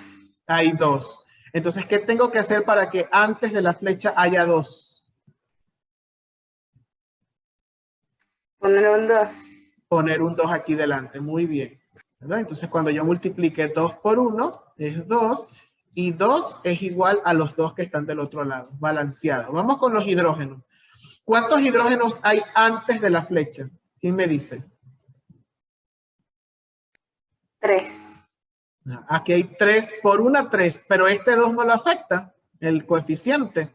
Hay 2. Entonces, ¿qué tengo que hacer para que antes de la flecha haya 2? Poner un 2. Poner un 2 aquí delante. Muy bien, ¿verdad? Entonces, cuando yo multiplique 2 por 1, es 2. Y 2 es igual a los 2 que están del otro lado. Balanceado. Vamos con los hidrógenos. ¿Cuántos hidrógenos hay antes de la flecha? ¿Quién me dice? 3. Aquí hay 3 por 1, 3. Pero este 2 no lo afecta. El coeficiente.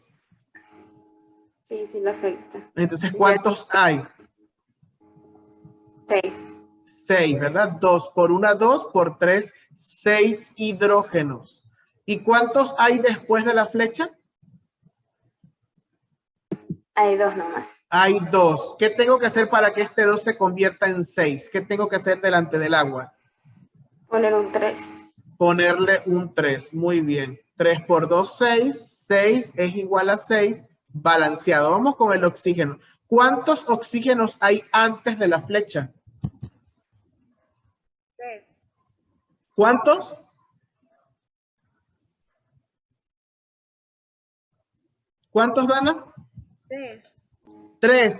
Sí, sí lo afecta. Entonces, ¿cuántos hay? 6. 6, ¿verdad? 2 por 1, 2 por 3, 6 hidrógenos. ¿Y cuántos hay después de la flecha? Hay 2 nomás. Hay 2. ¿Qué tengo que hacer para que este 2 se convierta en 6? ¿Qué tengo que hacer delante del agua? Poner un 3. Ponerle un 3. Muy bien. 3 por 2, 6. 6 es igual a 6. Balanceado. Vamos con el oxígeno. ¿Cuántos oxígenos hay antes de la flecha? 3. ¿Cuántos? ¿Cuántos, Dana? 3. 3.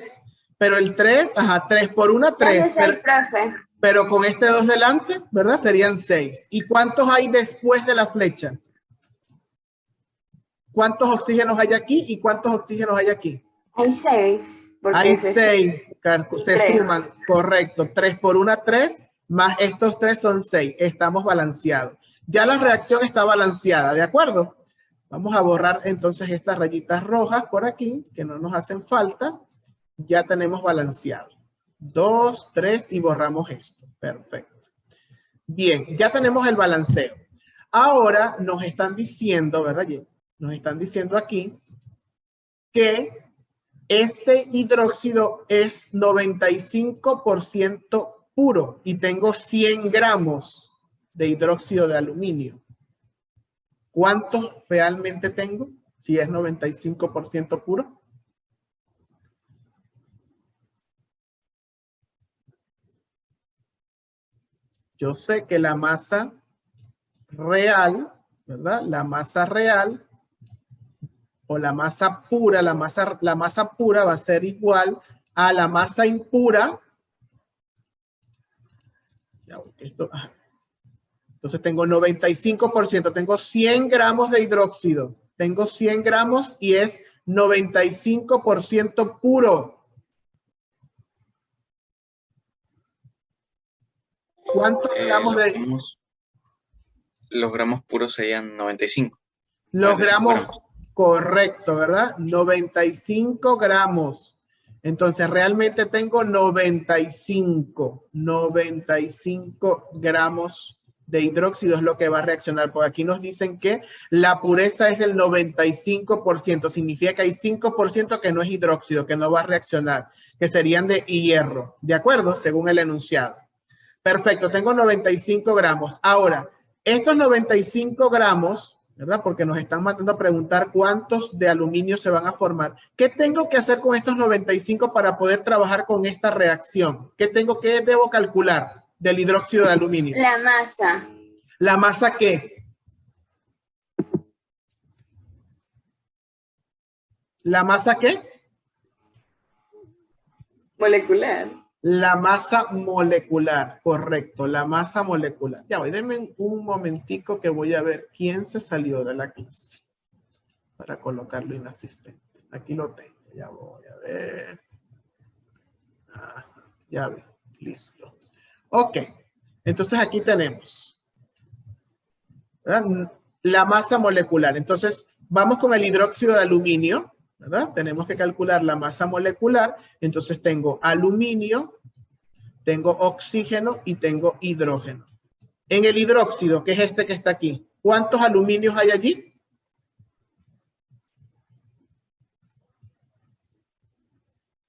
Pero el 3, ajá, 3 por 1, 3. 6, profe. Pero con este 2 delante, ¿verdad? Serían 6. ¿Y cuántos hay después de la flecha? ¿Cuántos oxígenos hay aquí y cuántos oxígenos hay aquí? Hay 6. Hay 6. Se suman, correcto. 3 por 1, 3. Más estos 3 son 6. Estamos balanceados. Ya la reacción está balanceada, ¿de acuerdo? Vamos a borrar entonces estas rayitas rojas por aquí, que no nos hacen falta. Ya tenemos balanceado. 2, 3 y borramos esto. Perfecto. Bien, ya tenemos el balanceo. Ahora nos están diciendo, ¿verdad? Nos están diciendo aquí que este hidróxido es 95% puro y tengo 100 gramos de hidróxido de aluminio. ¿Cuántos realmente tengo si es 95% puro? Yo sé que la masa real, ¿verdad? La masa real o la masa pura, la masa pura va a ser igual a la masa impura. Entonces tengo 95%, tengo 100 gramos de hidróxido. Tengo 100 gramos y es 95% puro. ¿Cuántos gramos de...? Los gramos puros serían 95. Los 95 gramos, correcto, ¿verdad? 95 gramos. Entonces realmente tengo 95 gramos de hidróxido es lo que va a reaccionar. Porque aquí nos dicen que la pureza es del 95%. Significa que hay 5% que no es hidróxido, que no va a reaccionar, que serían de hierro. ¿De acuerdo? Según el enunciado. Perfecto, tengo 95 gramos. Ahora, estos 95 gramos, ¿verdad? Porque nos están mandando a preguntar cuántos de aluminio se van a formar. ¿Qué tengo que hacer con estos 95 para poder trabajar con esta reacción? ¿Qué debo calcular del hidróxido de aluminio? La masa. ¿La masa qué? ¿La masa qué? Molecular. La masa molecular, correcto, la masa molecular. Ya voy, denme un momentico que voy a ver quién se salió de la clase para colocarlo inasistente. Aquí lo tengo, ya voy a ver. Ya vi, listo. Ok, entonces aquí tenemos, ¿verdad? La masa molecular. Entonces vamos con el hidróxido de aluminio, ¿verdad? Tenemos que calcular la masa molecular. Entonces tengo aluminio, tengo oxígeno y tengo hidrógeno. En el hidróxido, que es este que está aquí, ¿cuántos aluminios hay allí?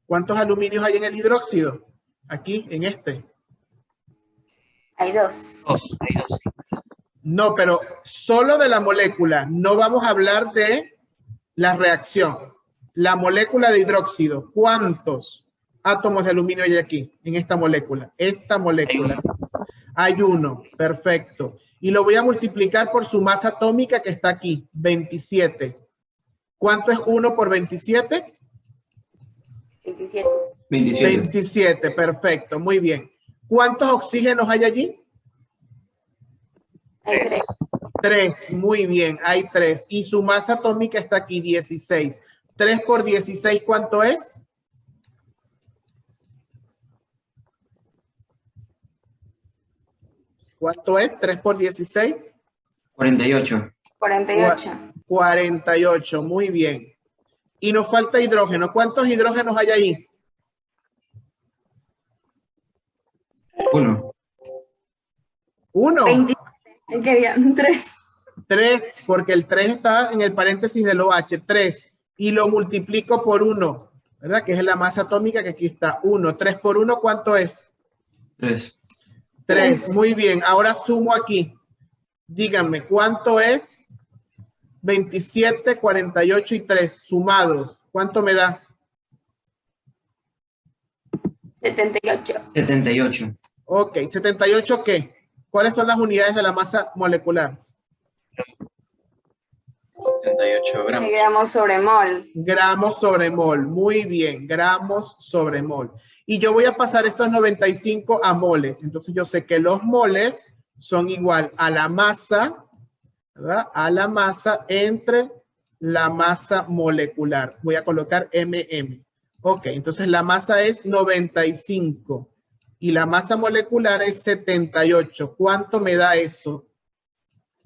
¿Cuántos aluminios hay en el hidróxido? Aquí, en este. Hay dos. Hay dos. No, pero solo de la molécula. No vamos a hablar de la reacción. La molécula de hidróxido. ¿Cuántos átomos de aluminio hay aquí, en esta molécula? Esta molécula. Hay uno. Perfecto. Y lo voy a multiplicar por su masa atómica que está aquí. 27. ¿Cuánto es 1 por 27? 27. 27. Perfecto. Muy bien. ¿Cuántos oxígenos hay allí? Hay 3. 3, muy bien, hay 3. Y su masa atómica está aquí, 16. 3 por 16, ¿cuánto es? ¿Cuánto es? 3 por 16. 48. 48. 48, muy bien. Y nos falta hidrógeno. ¿Cuántos hidrógenos hay ahí? 1. 1. 20. Querían 3. 3, porque el 3 está en el paréntesis del OH, 3. Y lo multiplico por 1, ¿verdad? Que es la masa atómica que aquí está, 1. 3 por 1, ¿cuánto es? 3. 3, muy bien. Ahora sumo aquí. Díganme, ¿cuánto es 27, 48 y 3 sumados? ¿Cuánto me da? 78. 78. Ok, ¿78 qué? ¿Cuáles son las unidades de la masa molecular? 78 gramos. Gramos sobre mol. Gramos sobre mol. Muy bien, gramos sobre mol. Y yo voy a pasar estos 95 a moles. Entonces yo sé que los moles son igual a la masa, ¿verdad? A la masa entre la masa molecular. Voy a colocar MM. Ok, entonces la masa es 95 y la masa molecular es 78. ¿Cuánto me da eso?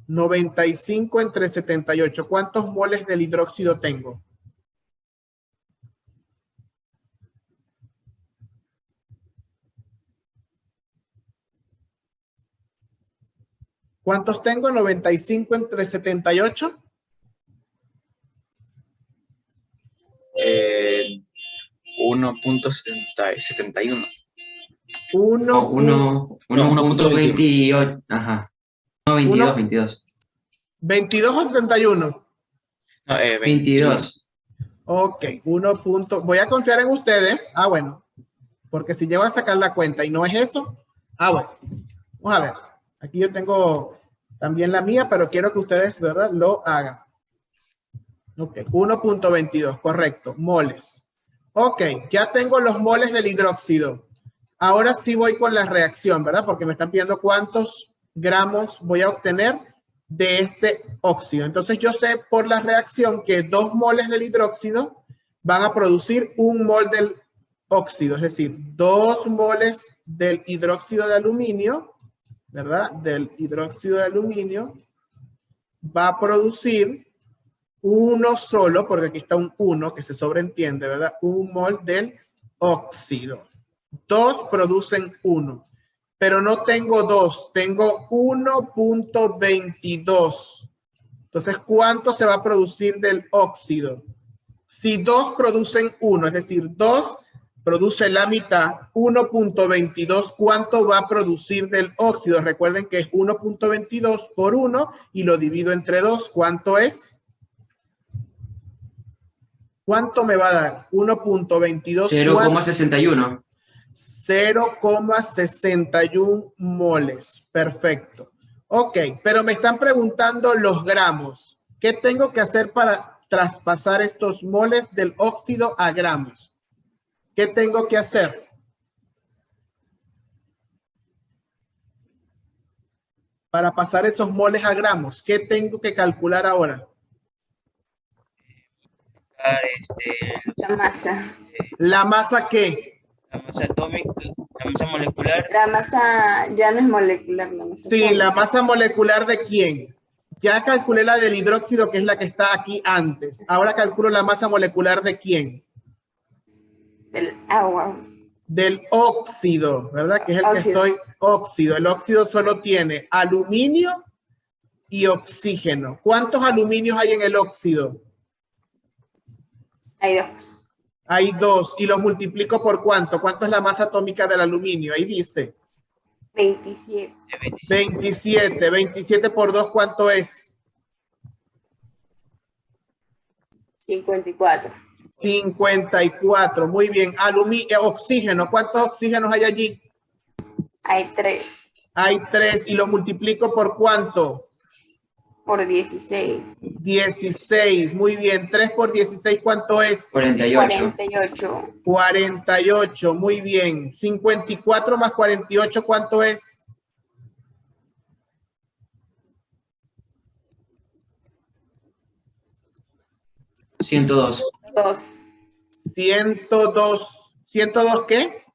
95 entre 78. ¿Cuántos moles del hidróxido tengo? ¿Cuántos tengo? 95 entre 78. 1.71. 1.28. Ajá. No, 22, 22. 22 o 71. No, 22. Ok, 1 punto. Voy a confiar en ustedes. Ah, bueno. Porque si llego a sacar la cuenta y no es eso. Ah, bueno. Vamos a ver. Aquí yo tengo también la mía, pero quiero que ustedes, ¿verdad?, lo hagan. Ok, 1.22, correcto, moles. Ok, ya tengo los moles del hidróxido. Ahora sí voy con la reacción, ¿verdad? Porque me están pidiendo cuántos gramos voy a obtener de este óxido. Entonces yo sé por la reacción que 2 moles del hidróxido van a producir 1 mol del óxido, es decir, 2 moles del hidróxido de aluminio, ¿verdad? Del hidróxido de aluminio va a producir uno solo, porque aquí está un 1 que se sobreentiende, ¿verdad? 1 mol del óxido. 2 producen 1, pero no tengo 2, tengo 1.22. Entonces, ¿cuánto se va a producir del óxido? Si 2 producen 1, es decir, 2 produce la mitad, 1.22, ¿cuánto va a producir del óxido? Recuerden que es 1.22 por 1 y lo divido entre 2. ¿Cuánto es? ¿Cuánto me va a dar? 1.22. 0,61. 0,61 moles. Perfecto. Ok, pero me están preguntando los gramos. ¿Qué tengo que hacer para traspasar estos moles del óxido a gramos? ¿Qué tengo que hacer? Para pasar esos moles a gramos, ¿qué tengo que calcular ahora? La masa. ¿La masa qué? La masa atómica, la masa molecular. La masa ya no es molecular, la masa Sí, atómica. la masa molecular ¿de quién? Ya calculé la del hidróxido, que es la que está aquí antes. Ahora calculo la masa molecular ¿de quién? Del agua. Del óxido, ¿verdad? Que es el que Óxido. estoy, óxido. El óxido solo tiene aluminio y oxígeno. ¿Cuántos aluminios hay en el óxido? Hay 2. Hay 2 y los multiplico por ¿cuánto? ¿Cuánto es la masa atómica del aluminio? Ahí dice. 27. 27. 27 por 2, ¿cuánto es? 54. 54. Muy bien. Oxígeno. ¿Cuántos oxígenos hay allí? Hay 3. Hay 3 y lo multiplico por ¿cuánto? Por 16. 16. Muy bien. 3 por 16, ¿cuánto es? 48. 48. 48. Muy bien. 54 más 48, ¿cuánto es? 102. 2. 102. ¿102 qué?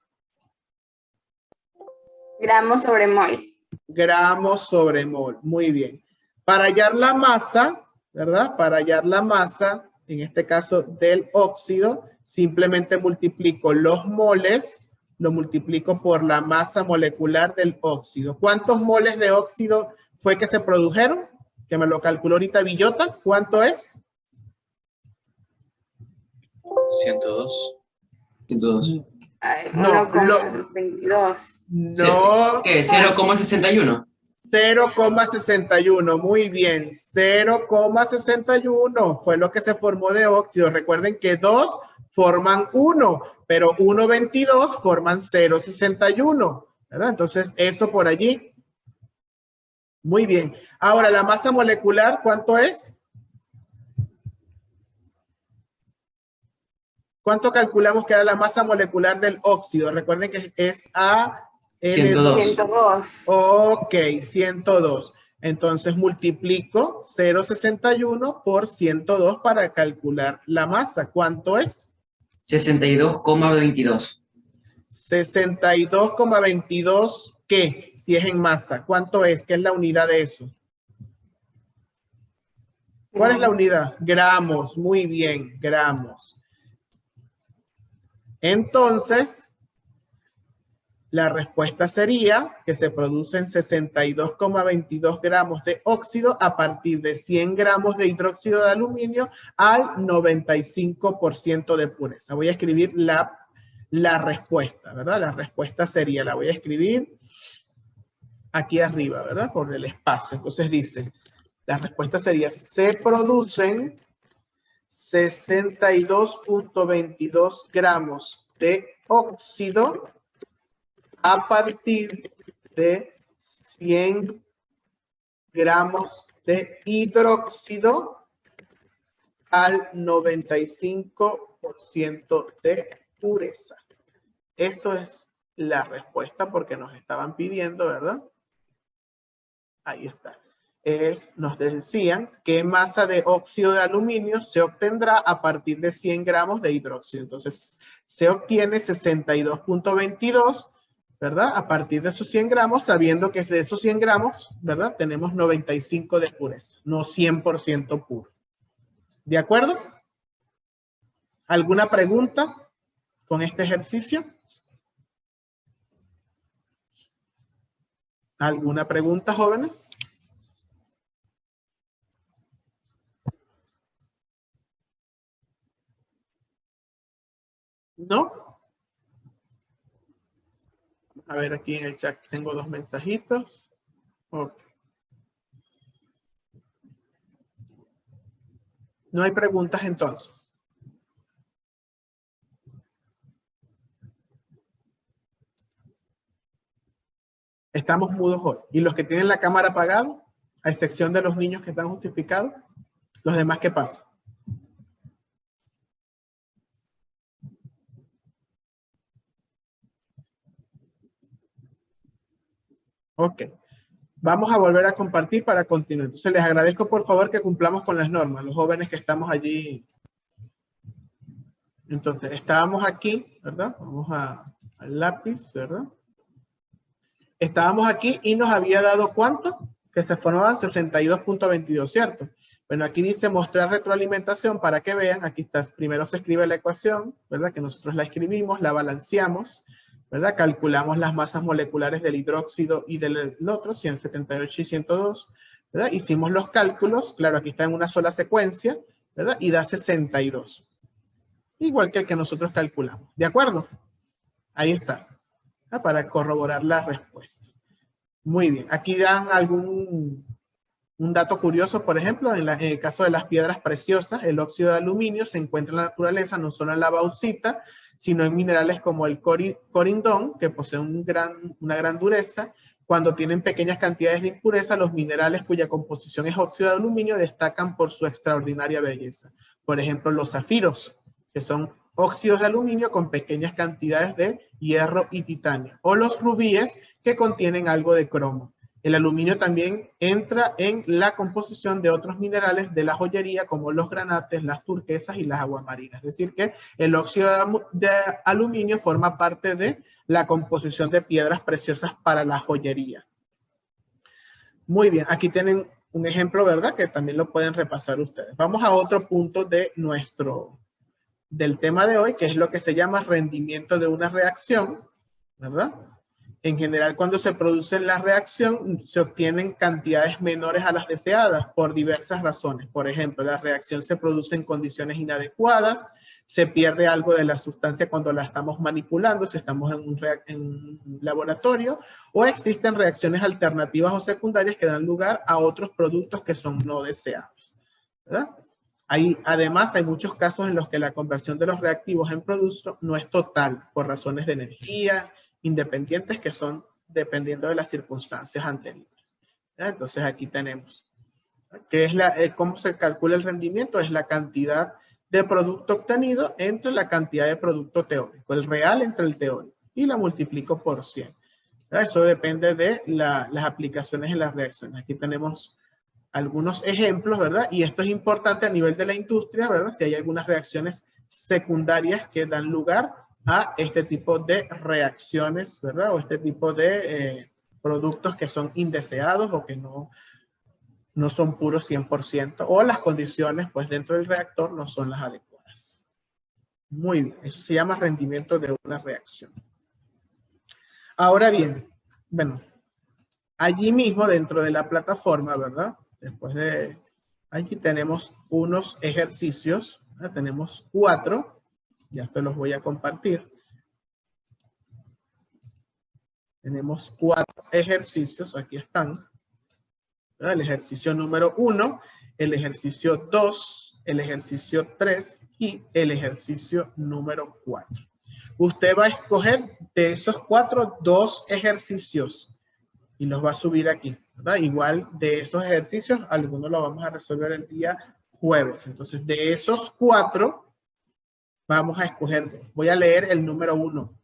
Gramos sobre mol. Gramos sobre mol. Muy bien. Para hallar la masa, ¿verdad? Para hallar la masa, en este caso del óxido, simplemente multiplico los moles, lo multiplico por la masa molecular del óxido. ¿Cuántos moles de óxido fue que se produjeron? Que me lo calculó ahorita Villota. ¿Cuánto es? 102. 102. No, 1,22. No. ¿Qué? 0,61. 0,61, muy bien, 0,61 fue lo que se formó de óxido. Recuerden que 2 forman 1, pero 1,22 forman 0,61, ¿verdad? Entonces, eso por allí. Muy bien. Ahora, la masa molecular, ¿cuánto es? ¿Cuánto calculamos que era la masa molecular del óxido? Recuerden que es A. 102. 102. Ok, 102. Entonces multiplico 0,61 por 102 para calcular la masa. ¿Cuánto es? 62,22. 62,22, ¿qué? Si es en masa. ¿Cuánto es? ¿Qué es la unidad de eso? ¿Cuál es la unidad? Gramos. Muy bien, gramos. Entonces, la respuesta sería que se producen 62,22 gramos de óxido a partir de 100 gramos de hidróxido de aluminio al 95% de pureza. Voy a escribir la respuesta, ¿verdad? La respuesta sería, la voy a escribir aquí arriba, ¿verdad? Por el espacio. Entonces dice, la respuesta sería, se producen 62,22 gramos de óxido a partir de 100 gramos de hidróxido al 95% de pureza. Eso es la respuesta porque nos estaban pidiendo, ¿verdad? Ahí está. Nos decían qué masa de óxido de aluminio se obtendrá a partir de 100 gramos de hidróxido. Entonces, se obtiene 62.22, ¿verdad? A partir de esos 100 gramos, sabiendo que de esos 100 gramos, ¿verdad? Tenemos 95 de pureza, no 100% puro. ¿De acuerdo? ¿Alguna pregunta con este ejercicio? ¿Alguna pregunta, jóvenes? ¿No? A ver, aquí en el chat tengo 2 mensajitos. Ok. No hay preguntas entonces. Estamos mudos hoy. ¿Y los que tienen la cámara apagada? A excepción de los niños que están justificados. ¿Los demás qué pasa? Ok. Vamos a volver a compartir para continuar. Entonces les agradezco por favor que cumplamos con las normas, los jóvenes que estamos allí. Entonces, estábamos aquí, ¿verdad? Vamos al lápiz, ¿verdad? Estábamos aquí y nos había dado ¿cuánto? Que se formaban 62.22, ¿cierto? Bueno, aquí dice mostrar retroalimentación para que vean. Aquí está, primero se escribe la ecuación, ¿verdad? Que nosotros la escribimos, la balanceamos, ¿verdad? Calculamos las masas moleculares del hidróxido y del otro, 178 y 102, ¿verdad? Hicimos los cálculos, claro, aquí está en una sola secuencia, ¿verdad? Y da 62. Igual que el que nosotros calculamos. ¿De acuerdo? Ahí está. ¿Ah? Para corroborar la respuesta. Muy bien. Aquí dan un dato curioso, por ejemplo, en el caso de las piedras preciosas, el óxido de aluminio se encuentra en la naturaleza no solo en la bauxita, sino en minerales como el corindón, que poseen una gran dureza. Cuando tienen pequeñas cantidades de impureza, los minerales cuya composición es óxido de aluminio destacan por su extraordinaria belleza. Por ejemplo, los zafiros, que son óxidos de aluminio con pequeñas cantidades de hierro y titanio. O los rubíes, que contienen algo de cromo. El aluminio también entra en la composición de otros minerales de la joyería, como los granates, las turquesas y las aguamarinas. Es decir, que el óxido de aluminio forma parte de la composición de piedras preciosas para la joyería. Muy bien, aquí tienen un ejemplo, ¿verdad? Que también lo pueden repasar ustedes. Vamos a otro punto del tema de hoy, que es lo que se llama rendimiento de una reacción, ¿verdad? En general, cuando se produce la reacción, se obtienen cantidades menores a las deseadas por diversas razones. Por ejemplo, la reacción se produce en condiciones inadecuadas, se pierde algo de la sustancia cuando la estamos manipulando, si estamos en un laboratorio, o existen reacciones alternativas o secundarias que dan lugar a otros productos que son no deseados, ¿verdad? Además, hay muchos casos en los que la conversión de los reactivos en producto no es total por razones de energía, independientes que son dependiendo de las circunstancias anteriores. ¿Ya? Entonces aquí tenemos, ¿qué es cómo se calcula el rendimiento? Es la cantidad de producto obtenido entre la cantidad de producto teórico, el real entre el teórico, y la multiplico por 100. ¿Ya? Eso depende de las aplicaciones en las reacciones. Aquí tenemos algunos ejemplos, ¿verdad? Y esto es importante a nivel de la industria, ¿verdad? Si hay algunas reacciones secundarias que dan lugar a este tipo de reacciones, ¿verdad? O este tipo de productos que son indeseados o que no son puros 100%, o las condiciones, pues, dentro del reactor no son las adecuadas. Muy bien, eso se llama rendimiento de una reacción. Ahora bien, bueno, allí mismo dentro de la plataforma, ¿verdad? Después de, aquí tenemos unos ejercicios, ¿verdad? Tenemos 4. Ya se los voy a compartir. Tenemos 4 ejercicios, aquí están. ¿Verdad? El ejercicio número 1, el ejercicio 2, el ejercicio 3 y el ejercicio número 4. Usted va a escoger de esos 4, 2 ejercicios y los va a subir aquí, ¿verdad? Igual de esos ejercicios, algunos los vamos a resolver el día jueves. Entonces, de esos 4, vamos a escoger 2. Voy a leer el número 1.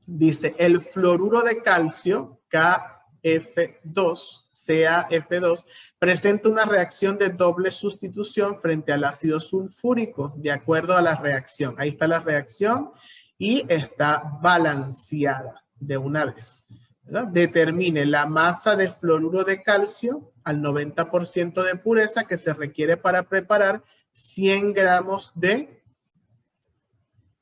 Dice, el fluoruro de calcio, KF2, CaF2, presenta una reacción de doble sustitución frente al ácido sulfúrico, de acuerdo a la reacción. Ahí está la reacción y está balanceada de una vez, ¿verdad? Determine la masa de fluoruro de calcio al 90% de pureza que se requiere para preparar 100 gramos de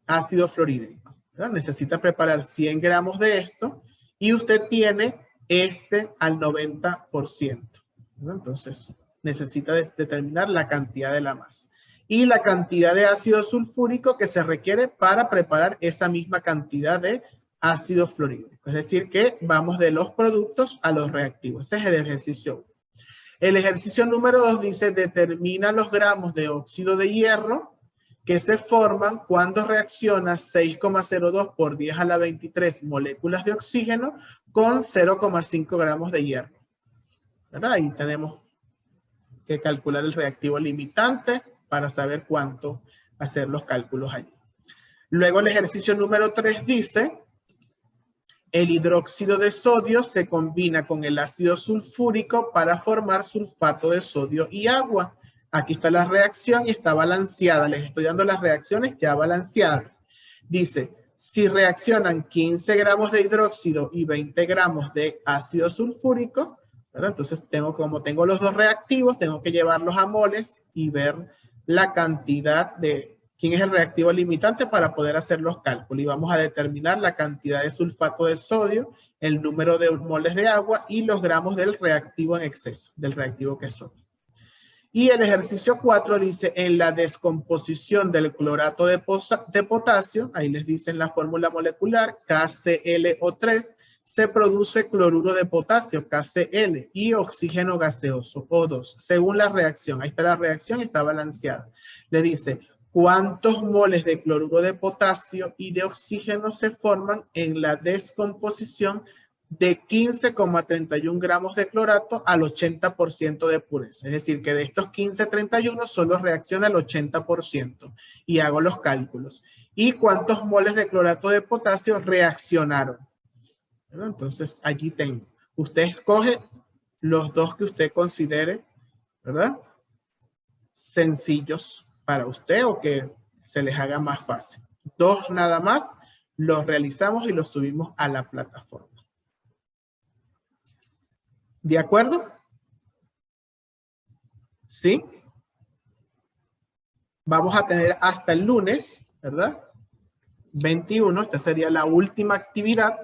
ácido fluorhídrico. ¿Verdad? Necesita preparar 100 gramos de esto y usted tiene al 90%. ¿Verdad? Entonces, necesita determinar la cantidad de la masa. Y la cantidad de ácido sulfúrico que se requiere para preparar esa misma cantidad de ácido fluorhídrico. Es decir, que vamos de los productos a los reactivos. Ese es el ejercicio 1. El ejercicio número 2 dice, determina los gramos de óxido de hierro que se forman cuando reacciona 6,02 por 10 a la 23 moléculas de oxígeno con 0,5 gramos de hierro. ¿Verdad? Ahí tenemos que calcular el reactivo limitante para saber cuánto hacer los cálculos allí. Luego el ejercicio número 3 dice, el hidróxido de sodio se combina con el ácido sulfúrico para formar sulfato de sodio y agua. Aquí está la reacción y está balanceada. Les estoy dando las reacciones ya balanceadas. Dice, si reaccionan 15 gramos de hidróxido y 20 gramos de ácido sulfúrico, ¿verdad? Entonces, como tengo los dos reactivos, tengo que llevarlos a moles y ver la cantidad de quién es el reactivo limitante para poder hacer los cálculos. Y vamos a determinar la cantidad de sulfato de sodio, el número de moles de agua y los gramos del reactivo en exceso, del reactivo que son. Y el ejercicio 4 dice, en la descomposición del clorato de potasio, ahí les dicen la fórmula molecular, KClO3, se produce cloruro de potasio, KCl, y oxígeno gaseoso, O2, según la reacción. Ahí está la reacción, está balanceada. Le dice, ¿cuántos moles de cloruro de potasio y de oxígeno se forman en la descomposición de 15,31 gramos de clorato al 80% de pureza? Es decir, que de estos 15,31 solo reacciona el 80%. Y hago los cálculos. ¿Y cuántos moles de clorato de potasio reaccionaron? ¿Verdad? Entonces, allí tengo. Usted escoge los dos que usted considere, ¿verdad? Sencillos para usted o que se les haga más fácil. 2 nada más, los realizamos y los subimos a la plataforma. ¿De acuerdo? ¿Sí? Vamos a tener hasta el lunes, ¿verdad? 21, esta sería la última actividad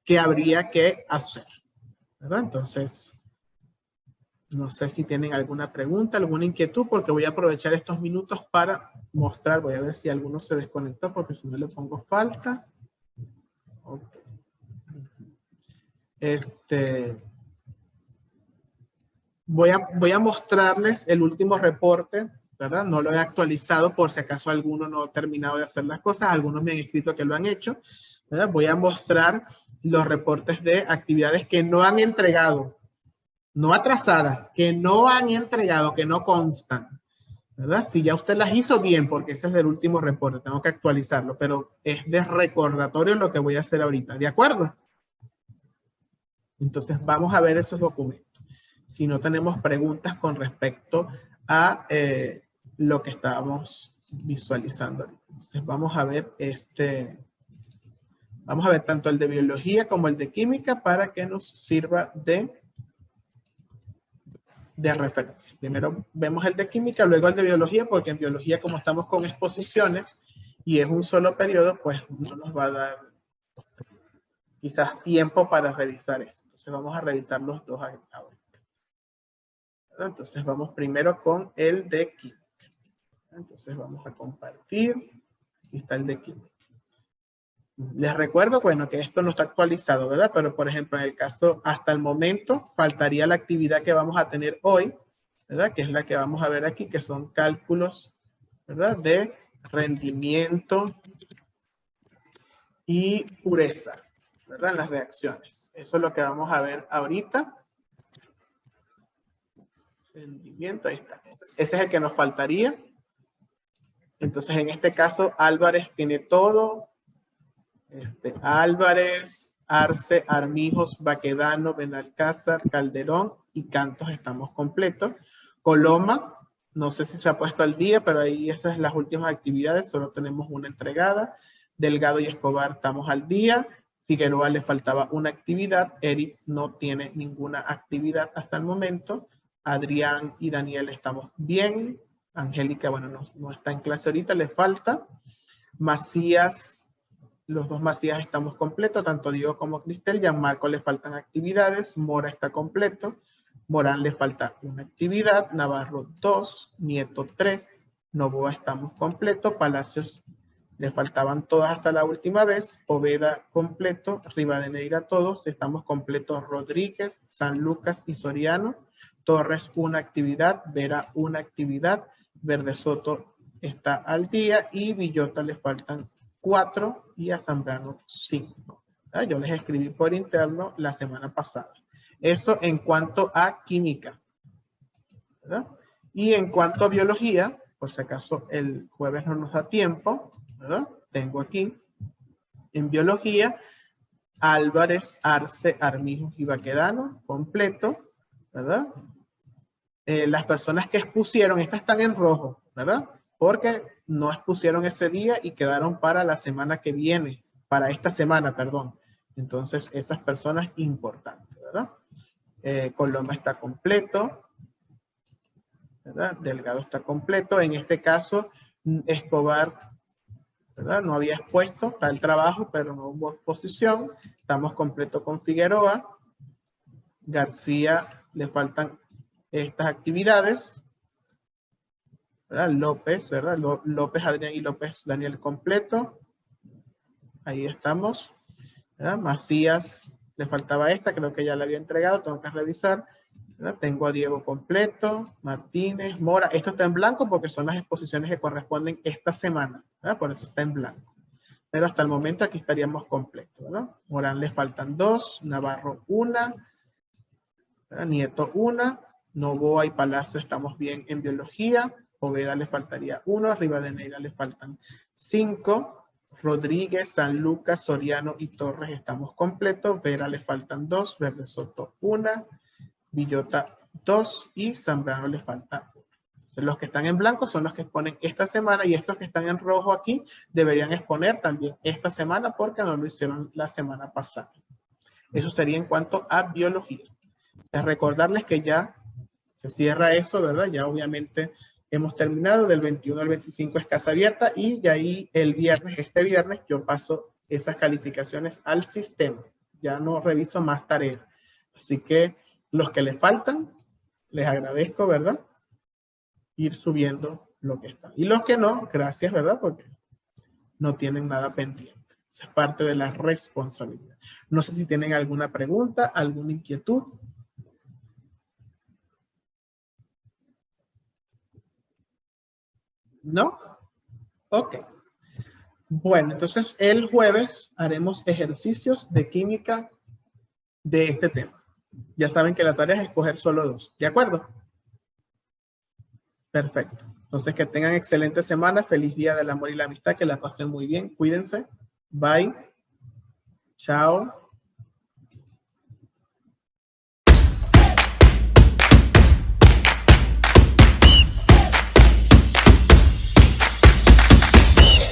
que habría que hacer, ¿verdad? Entonces, no sé si tienen alguna pregunta, alguna inquietud, porque voy a aprovechar estos minutos para mostrar. Voy a ver si alguno se desconectó, porque si no le pongo falta. Ok. Voy a mostrarles el último reporte, ¿verdad? No lo he actualizado por si acaso alguno no ha terminado de hacer las cosas. Algunos me han escrito que lo han hecho, ¿verdad? Voy a mostrar los reportes de actividades que no han entregado, no atrasadas, que no han entregado, que no constan, ¿verdad? Si ya usted las hizo, bien, porque ese es el último reporte, tengo que actualizarlo, pero es de recordatorio lo que voy a hacer ahorita, ¿de acuerdo? Entonces vamos a ver esos documentos. Si no tenemos preguntas con respecto a lo que estábamos visualizando ahorita. Entonces vamos a ver vamos a ver tanto el de biología como el de química para que nos sirva de referencia. Primero vemos el de química, luego el de biología, porque en biología, como estamos con exposiciones y es un solo periodo, pues no nos va a dar quizás tiempo para revisar eso. Entonces vamos a revisar los dos ahorita. Entonces vamos primero con el de química. Entonces vamos a compartir. Aquí está el de química. Les recuerdo, bueno, que esto no está actualizado, ¿verdad? Pero, por ejemplo, en el caso, hasta el momento, faltaría la actividad que vamos a tener hoy, ¿verdad? Que es la que vamos a ver aquí, que son cálculos, ¿verdad? De rendimiento y pureza, ¿verdad? En las reacciones. Eso es lo que vamos a ver ahorita. Rendimiento, ahí está. Ese es el que nos faltaría. Entonces, en este caso, Álvarez tiene todo. Álvarez, Arce, Armijos, Baquedano, Benalcázar, Calderón y Cantos estamos completos. Coloma, no sé si se ha puesto al día, pero ahí esas son las últimas actividades, solo tenemos una entregada. Delgado y Escobar estamos al día. Figueroa le faltaba una actividad. Eric no tiene ninguna actividad hasta el momento. Adrián y Daniel estamos bien. Angélica, bueno, no está en clase ahorita, le falta. Macías, los dos Macías estamos completos, tanto Diego como Cristel. Gianmarco le faltan actividades. Mora está completo. Morán le falta una actividad. Navarro 2. Nieto 3. Novoa estamos completos. Palacios le faltaban todas hasta la última vez. Poveda completo. Rivadeneira todos. Estamos completos. Rodríguez, San Lucas y Soriano. Torres una actividad. Vera una actividad. Verde Soto está al día. Y Villota le faltan 4 y a Zambrano 5. Yo les escribí por interno la semana pasada. Eso en cuanto a química, ¿verdad? Y en cuanto a biología, por si acaso el jueves no nos da tiempo, ¿verdad? Tengo aquí, en biología, Álvarez, Arce, Armijos y Baquedano, completo, ¿verdad? Las personas que expusieron, estas están en rojo, ¿verdad? Porque no expusieron ese día y quedaron para la semana que viene, para esta semana, perdón. Entonces, esas personas importantes, ¿verdad? Coloma está completo, ¿verdad? Delgado está completo. En este caso, Escobar, ¿verdad? No había expuesto, está el trabajo, pero no hubo exposición. Estamos completos con Figueroa. García, le faltan estas actividades, ¿verdad? López, ¿verdad? López, Adrián y López, Daniel completo. Ahí estamos, ¿verdad? Macías, le faltaba esta, creo que ya la había entregado, tengo que revisar, ¿verdad? Tengo a Diego completo, Martínez, Mora, esto está en blanco porque son las exposiciones que corresponden esta semana, ¿verdad? Por eso está en blanco. Pero hasta el momento aquí estaríamos completos, ¿verdad? Morán le faltan 2, Navarro 1, Nieto 1, Novoa y Palacio estamos bien en biología, Poveda le faltaría 1, Rivadeneira le faltan 5, Rodríguez, San Lucas, Soriano y Torres estamos completos. Vera le faltan 2, Verde Soto 1, Villota 2 y Zambrano le falta 1. Entonces, los que están en blanco son los que exponen esta semana y estos que están en rojo aquí deberían exponer también esta semana porque no lo hicieron la semana pasada. Eso sería en cuanto a biología. Recordarles que ya se cierra eso, ¿verdad? Ya obviamente hemos terminado, del 21 al 25 es casa abierta y de ahí el viernes, este viernes, yo paso esas calificaciones al sistema. Ya no reviso más tareas. Así que los que les faltan, les agradezco, ¿verdad? Ir subiendo lo que está. Y los que no, gracias, ¿verdad? Porque no tienen nada pendiente. Esa es parte de la responsabilidad. No sé si tienen alguna pregunta, alguna inquietud. ¿No? Ok. Bueno, entonces el jueves haremos ejercicios de química de este tema. Ya saben que la tarea es escoger solo 2. ¿De acuerdo? Perfecto. Entonces que tengan excelente semana. Feliz día del amor y la amistad. Que la pasen muy bien. Cuídense. Bye. Chao.